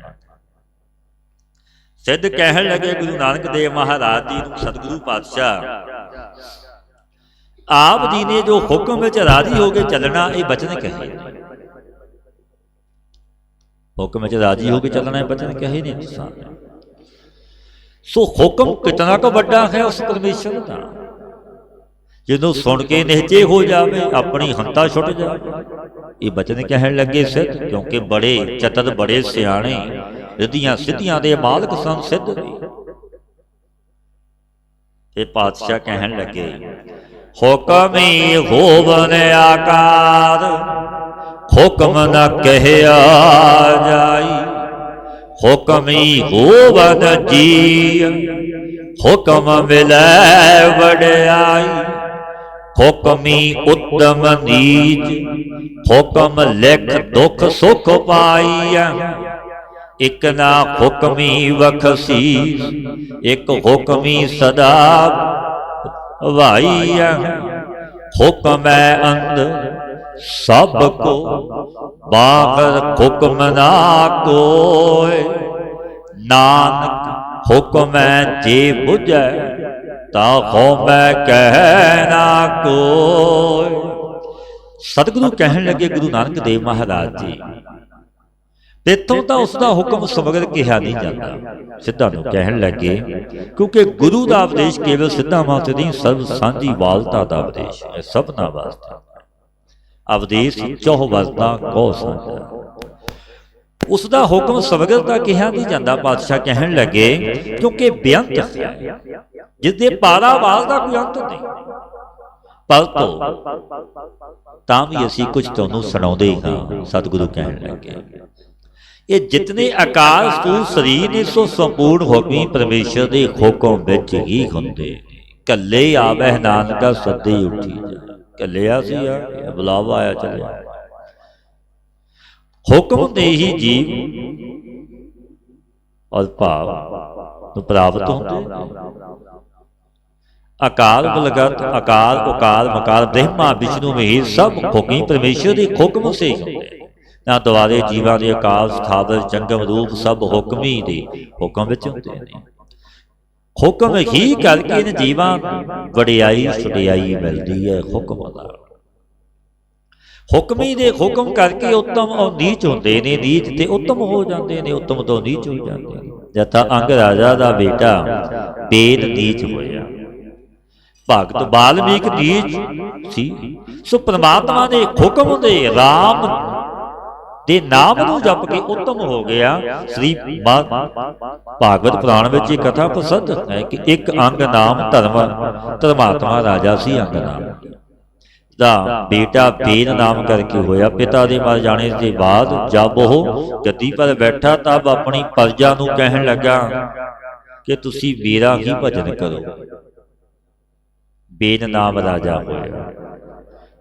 ਸਿੱਧ ਕਹਿਣ ਲੱਗੇ ਗੁਰੂ ਨਾਨਕ ਦੇਵ ਮਹਾਰਾਜ ਜੀ ਨੂੰ, ਸਤਿਗੁਰੂ ਪਾਤਸ਼ਾਹ ਆਪ ਜੀ ਨੇ ਜੋ ਹੁਕਮ ਵਿੱਚ ਰਾਜੀ ਹੋ ਕੇ ਚੱਲਣਾ, ਇਹ ਬਚਨ ਕਹੇ। ਹੁਕਮ ਵਿੱਚ ਰਾਜੀ ਹੋ ਕੇ ਚੱਲਣਾ, ਇਹ ਬਚਨ ਕਹੇ ਨੇ ਇਨਸਾਨ। ਸੋ ਹੁਕਮ ਕਿਤਨਾ ਕੁ ਵੱਡਾ ਹੈ ਉਸ ਪਰਮੇਸ਼ਰ ਦਾ, ਜਿਹਨੂੰ ਸੁਣ ਕੇ ਨਿਹਚੇ ਹੋ ਜਾਵੇ, ਆਪਣੀ ਹੰਤਾ ਛੁੱਟ ਜਾਵੇ। ਇਹ ਬਚਨ ਕਹਿਣ ਲੱਗੇ ਸਿੱਧ, ਕਿਉਂਕਿ ਬੜੇ ਚਤਰ ਬੜੇ ਸਿਆਣੇ, ਰਿੱਧੀਆਂ ਸਿੱਧੀਆਂ ਦੇ ਮਾਲਕ ਸਨ ਸਿੱਧ ਵੀ। ਇਹ ਪਾਤਸ਼ਾਹ ਕਹਿਣ ਲੱਗੇ, ਹੁਕਮੀ ਹੋਵਨ ਆਕਾਰ, ਹੁਕਮ ਨਾ ਕਹਿਆ ਜਾਈ। ਹੁਕਮੀ ਹੋਵਨ ਜੀ, ਹੁਕਮ ਮਿਲੈ ਵਡਿਆਈ। ਹੁਕਮੀ ਉਤਮ ਨੀਚ, ਹੁਕਮ ਲਿਖ ਦੁਖ ਸੁਖ ਪਾਈਐ। ਇਕ ਨਾ ਹੁਕਮੀ ਬਖਸ਼ੀਸ, ਇਕ ਹੁਕਮੀ ਸਦਾ ਵਾਈਐ। ਹੁਕਮੈ ਅੰਦਰ ਸਭ ਕੋ, ਬਾਹਰ ਹੁਕਮ ਨਾ ਕੋਇ। ਨਾਨਕ ਹੁਕਮੈ ਜੇ ਬੁਝੈ, ਤਾ ਹੋਮੈ ਕਹਿ ਨਾ ਕੋਇ। ਸਤਿਗੁਰੂ ਕਹਿਣ ਲੱਗੇ ਗੁਰੂ ਨਾਨਕ ਦੇਵ ਮਹਾਰਾਜ ਜੀ, ਇੱਥੋਂ ਤਾਂ ਉਸ ਦਾ ਹੁਕਮ ਸਮਗਰ ਕਿਹਾ ਨਹੀਂ ਜਾਂਦਾ, ਸਿੱਧਾਂ ਨੂੰ ਕਹਿਣ ਲੱਗੇ। ਕਿਉਂਕਿ ਗੁਰੂ ਦਾ ਉਪਦੇਸ਼ ਕੇਵਲ ਸਿੱਧਾਂ ਵਾਸਤੇ ਨਹੀਂ, ਸਰਬ ਸਾਂਝੀ ਵਾਲਤਾ ਦਾ ਉਪਦੇਸ਼ ਹੈ, ਸਭਨਾਂ ਵਾਸਤੇ। ਉਪਦੇਸ਼ ਚੌਹ ਵਸਦਾ ਕੋ ਸਾਂਝਾ। ਉਸ ਦਾ ਹੁਕਮ ਸਮਗਰ ਤਾਂ ਕਿਹਾ ਨਹੀਂ ਜਾਂਦਾ। ਪਾਤਸ਼ਾਹ ਕਹਿਣ ਲੱਗੇ, ਕਿਉਂਕਿ ਬੇਅੰਤ ਹੈ, ਜਿਸਦੇ ਪਾਰਾਵਾਰ ਦਾ ਕੋਈ ਅੰਤ ਨਹੀਂ। ਪਰੰਤੂ ਤਾਂ ਵੀ ਅਸੀਂ ਕੁਝ ਤੁਹਾਨੂੰ ਸੁਣਾਉਂਦੇ ਹਾਂ। ਸਤਿਗੁਰੂ ਕਹਿਣ ਲੱਗੇ, ਇਹ ਜਿਤਨੇ ਆਕਾਰ ਸਥੂਲ ਸਰੀਰ ਨੇ, ਸੋ ਸੰਪੂਰਨ ਹੁਕਮੀ ਪਰਮੇਸ਼ਰ ਦੇ ਹੁਕਮ ਵਿੱਚ ਹੀ ਹੁੰਦੇ। ਕੱਲੇ ਆਵੈ ਨਾਨਕਾ ਸੱਦੇ ਉੱਠੀ ਜਾ। ਕੱਲਿਆ ਸੀ ਆ, ਬੁਲਾਵਾ ਆਇਆ ਚੱਲਿਆ। ਹੁਕਮ ਦੇ ਹੀ ਜੀਵ ਔਰ ਭਾਵ ਨੂੰ ਪ੍ਰਾਪਤ ਹੁੰਦੇ। ਅਕਾਲ ਬਲਗਤ, ਅਕਾਲ ਉਕਾਲ ਮਕਾਲ, ਬ੍ਰਹਮਾ ਵਿਸ਼ਨੂੰ ਮਹੇਸ਼, ਸਭ ਹੁਕਮੀ ਪਰਮੇਸ਼ਰ ਦੇ ਹੁਕਮ ਸੇ ਹੁੰਦੇ। ਨਾ ਦੁਆਰੇ ਜੀਵਾਂ ਦੇ ਅਕਾਲ ਸਥਾਵਰ ਜੰਗਮ ਰੂਪ, ਸਭ ਹੁਕਮੀ ਦੇ ਹੁਕਮ ਵਿੱਚ ਹੁੰਦੇ ਨੇ। ਹੁਕਮ ਹੀ ਕਰਕੇ ਇਹਨਾਂ ਜੀਵਾਂ ਵਡਿਆਈ ਛੁਟਿਆਈ ਮਿਲਦੀ ਹੈ ਹੁਕਮ ਦਾ। ਹੁਕਮੀ ਦੇ ਹੁਕਮ ਕਰਕੇ ਉੱਤਮ ਔਰ ਨੀਚ ਹੁੰਦੇ ਨੇ, ਨੀਚ ਤੇ ਉੱਤਮ ਹੋ ਜਾਂਦੇ ਨੇ, ਉੱਤਮ ਤੋਂ ਨੀਚ ਹੋ ਜਾਂਦੇ ਨੇ। ਜਥਾ ਅੰਗ ਰਾਜਾ ਦਾ ਬੇਟਾ ਬੇਦ ਨੀਚ ਹੋਇਆ, ਭਗਤ ਬਾਲਮੀਕ ਨੀਚ ਸੀ। ਸੋ ਪ੍ਰਮਾਤਮਾ ਦੇ ਹੁਕਮ ਦੇ ਰਾਮ ਦੇ ਨਾਮ ਨੂੰ ਜਪ ਕੇ ਉੱਤਮ ਹੋ ਗਿਆ। ਸ੍ਰੀ ਭਾਗਵਤ ਪੁਰਾਣ ਵਿੱਚ ਇਹ ਕਥਾ ਪ੍ਰਸਿੱਧ ਹੈ ਕਿ ਇੱਕ ਅੰਗ ਨਾਮ ਧਰਮਾਤਮਾ ਰਾਜਾ ਸੀ। ਅੰਗ ਨਾਮ ਦਾ ਬੇਟਾ ਬੇਨ ਨਾਮ ਕਰਕੇ ਹੋਇਆ। ਪਿਤਾ ਦੇ ਮਰ ਜਾਣੇ ਦੇ ਬਾਅਦ ਜਦ ਉਹ ਗੱਦੀ ਪਰ ਬੈਠਾ ਤਬ ਆਪਣੀ ਪ੍ਰਜਾ ਨੂੰ ਕਹਿਣ ਲੱਗਾ ਕਿ ਤੁਸੀਂ ਮੇਰਾ ਹੀ ਭਜਨ ਕਰੋ। ਬੇਨ ਨਾਮ ਰਾਜਾ ਹੋਇਆ,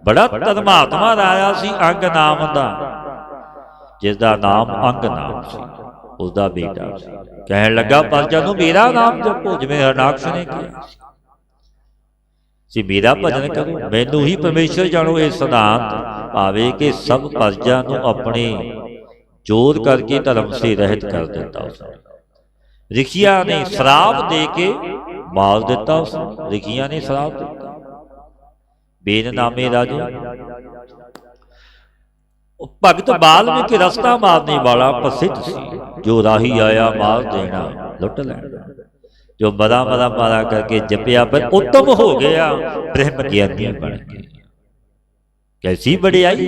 ਬੜਾ ਧਰਮਾਤਮਾ ਰਾਜਾ ਸੀ ਅੰਗ ਨਾਮ ਦਾ, ਜਿਸ ਦਾ ਨਾਮ ਅੰਗ ਨਾਮ ਸੀ, ਉਸਦਾ ਬੇਟਾ ਸੀ। ਕਹਿਣ ਲੱਗਾ ਪ੍ਰਜਾ ਨੂੰ ਮੇਰਾ ਨਾਮ ਜਪੋ, ਜਿਵੇਂ ਹਰਨਾਕਸ਼ ਨੇ ਕਿਹਾ ਸੀ ਮੇਰਾ ਭਜਨ ਕਰੋ, ਮੈਨੂੰ ਹੀ ਪਰਮੇਸ਼ਰ ਜਾਣੋ। ਇਹ ਸਿਧਾਂਤ ਭਾਵੇਂ ਕਿ ਸਭ ਪ੍ਰਜਾ ਨੂੰ ਆਪਣੇ ਜੋਰ ਕਰਕੇ ਧਰਮ ਸੇ ਰਹਿਤ ਕਰ ਦਿੱਤਾ ਉਸਨੇ। ਰਿਖੀਆਂ ਨੇ ਸ਼ਰਾਪ ਦੇ ਕੇ ਮਾਰ ਦਿੱਤਾ ਉਸਨੇ, ਰਿਖੀਆਂ ਨੇ ਸ਼ਰਾਪ ਦਿੱਤਾ। ਬੇਨ ਨਾਮੇ ਰਾਜੇ ਭਗਤ ਵਾਲਮੀਕ ਰਸਤਾ ਮਾਰਨੇ ਵਾਲਾ ਪ੍ਰਸਿੱਧ ਸੀ, ਜੋ ਰਾਹੀ ਆਇਆ ਮਾਰ ਦੇਣਾ ਲੁੱਟ ਲੈਣਾ। ਜੋ ਬੜਾ ਬੜਾ ਮਾਰਾ ਕਰਕੇ ਜਪਿਆ ਪਰ ਉੱਤਮ ਹੋ ਗਿਆ, ਬ੍ਰਹਮ ਗਿਆਨੀ ਬਣ ਗਿਆ। ਕੈਸੀ ਵਡਿਆਈ।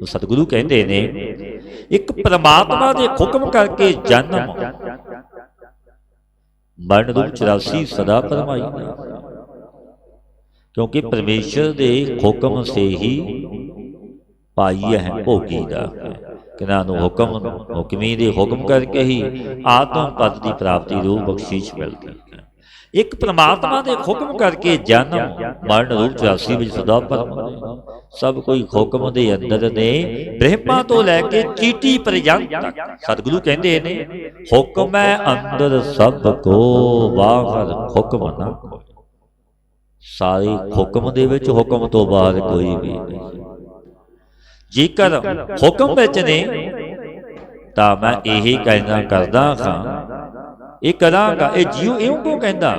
ਸਤਿਗੁਰੂ ਕਹਿੰਦੇ ਨੇ ਇੱਕ ਪ੍ਰਮਾਤਮਾ ਦੇ ਹੁਕਮ ਕਰਕੇ ਜਨਮ ਮਰਨ ਰੂਪ 84 ਸਦਾ ਪਰਮਾਈ ਦਾ, ਕਿਉਂਕਿ ਪਰਮੇਸ਼ਰ ਦੇ ਹੁਕਮ ਸੇ ਹੀ ਪਾਈ ਹੈ ਭੋਗੀ ਦਾ। ਕਿਨਾਂ ਨੂੰ ਹੁਕਮੀ ਦੇ ਹੁਕਮ ਕਰਕੇ ਹੀ ਆਤਮ ਪਦ ਦੀ ਪ੍ਰਾਪਤੀ ਰੂਪ ਬਖਸ਼ੀਸ਼ ਮਿਲਦੀ ਹੈ। ਇੱਕ ਪ੍ਰਮਾਤਮਾ ਦੇ ਹੁਕਮ ਕਰਕੇ ਜਨਮ ਮਰਨ ਰੂਪ 84 ਵਿੱਚ ਸਦਾ ਪਰਮ। ਸਭ ਕੋਈ ਹੁਕਮ ਦੇ ਅੰਦਰ ਨੇ, ਬ੍ਰਹਮਾ ਤੋਂ ਲੈ ਕੇ ਚੀਟੀ ਪਰਯੰਤ ਤੱਕ। ਸਤਿਗੁਰੂ ਕਹਿੰਦੇ ਨੇ ਹੁਕਮ ਹੈ ਅੰਦਰ ਸਭ ਕੋ, ਬਾਹਰ ਹੁਕਮ ਨਾ ਕੋਈ। ਸਾਰੇ ਹੁਕਮ ਦੇ ਵਿੱਚ, ਹੁਕਮ ਤੋਂ ਬਾਹਰ ਕੋਈ ਵੀ ਨਹੀਂ। ਜੇਕਰ ਹੁਕਮ ਵਿੱਚ ਨੇ ਤਾਂ ਮੈਂ ਇਹੀ ਕਹਿਣਾ ਕਰਦਾ ਹਾਂ, ਇਹ ਕਰਾਂਗਾ, ਇਹ ਜੀਉ ਇਉਂ ਕਿਉਂ ਕਹਿੰਦਾ।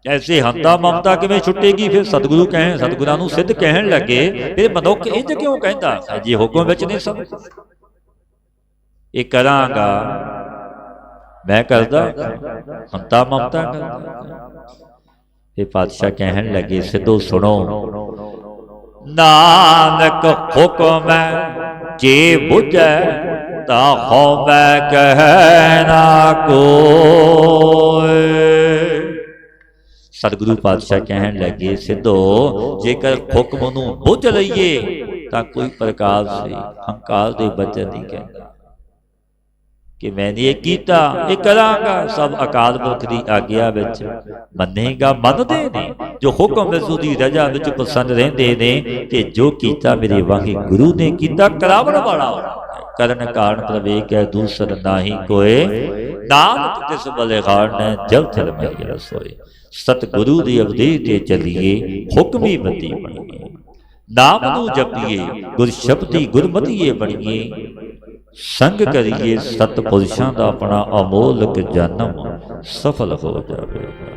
ਐਸੇ ਹੰਤਾ ਮਮਤਾ ਕਿਵੇਂ ਛੁੱਟੇਗੀ। ਫਿਰ ਸਤਿਗੁਰੂ ਕਹਿਣ, ਸਤਿਗੁਰਾਂ ਨੂੰ ਸਿੱਧ ਕਹਿਣ ਲੱਗੇ ਇਹ ਮਨੁੱਖ ਇੰਝ ਕਿਉਂ ਕਹਿੰਦਾ, ਜੇ ਹੁਕਮ ਵਿੱਚ ਨੇ ਸਭ। ਇਹ ਕਰਾਂਗਾ ਮੈਂ ਕਰਦਾ, ਹੰਤਾ ਮਮਤਾ ਕਰਦਾ। ਇਹ ਪਾਤਸ਼ਾਹ ਕਹਿਣ ਲੱਗੇ ਸਿੱਧੋ ਸੁਣੋ, ਨਾਨਕ ਹੁਕਮ ਜੇ ਬੁਝੈ ਤਾਂ ਹੋਵੇ ਕਹਿ ਨਾ ਕੋਇ। ਸਤਿਗੁਰੂ ਪਾਤਸ਼ਾਹ ਕਹਿਣ ਲੱਗੇ ਸਿੱਧੋ, ਜੇਕਰ ਹੁਕਮ ਨੂੰ ਬੁੱਝ ਲਈਏ ਤਾਂ ਕੋਈ ਪ੍ਰਕਾਰ ਸੇ ਹੰਕਾਰ ਦੇ ਬਚਨ ਨਹੀਂ ਕਹਿੰਦਾ ਕਿ ਮੈਂ ਇਹ ਕੀਤਾ, ਇਹ ਕਰਾਂਗਾ। ਸਭ ਅਕਾਲ ਪੁਰਖ ਦੀ ਆਗਿਆ ਵਿੱਚ ਮੰਨੇਗਾ, ਮੰਨਦੇ ਨੇ। ਜੋ ਹੁਕਮ ਵਿੱਚ ਉਹਦੀ ਰਜ਼ਾ ਵਿੱਚ ਪਸੰਦ ਰਹਿੰਦੇ ਨੇ, ਤੇ ਜੋ ਕੀਤਾ ਮੇਰੇ ਵਾਹਿਗੁਰੂ ਨੇ ਕੀਤਾ, ਕਰਾਵਣ ਵਾਲਾ ਕਰਨ ਕਾਰਨ ਪ੍ਰਵੇ ਕਹਿ ਦੂਸਰ ਨਾਹੀ ਕੋਏ। ਨਾਨਕ ਤਿਸ ਬਲਿਹਾਰਨੈ ਜਬ ਥਿਰ ਮਹਿ ਰਸੋਏ। ਸਤਿਗੁਰੂ ਦੀ ਅਵਧੀ ਤੇ ਚੱਲੀਏ, ਹੁਕਮੀ ਬੰਦੀ ਬਣੀਏ। ਨਾਮ ਨੂੰ ਜਪੀਏ, ਗੁਰ ਸ਼ਬਦੀ ਗੁਰਮਤੀਏ ਬਣੀਏ। ਸੰਗ ਕਰੀਏ ਸਤਿਪੁਰਸ਼ਾਂ ਦਾ, ਆਪਣਾ ਅਮੋਲਕ ਜਨਮ ਸਫਲ ਹੋ ਜਾਵੇਗਾ।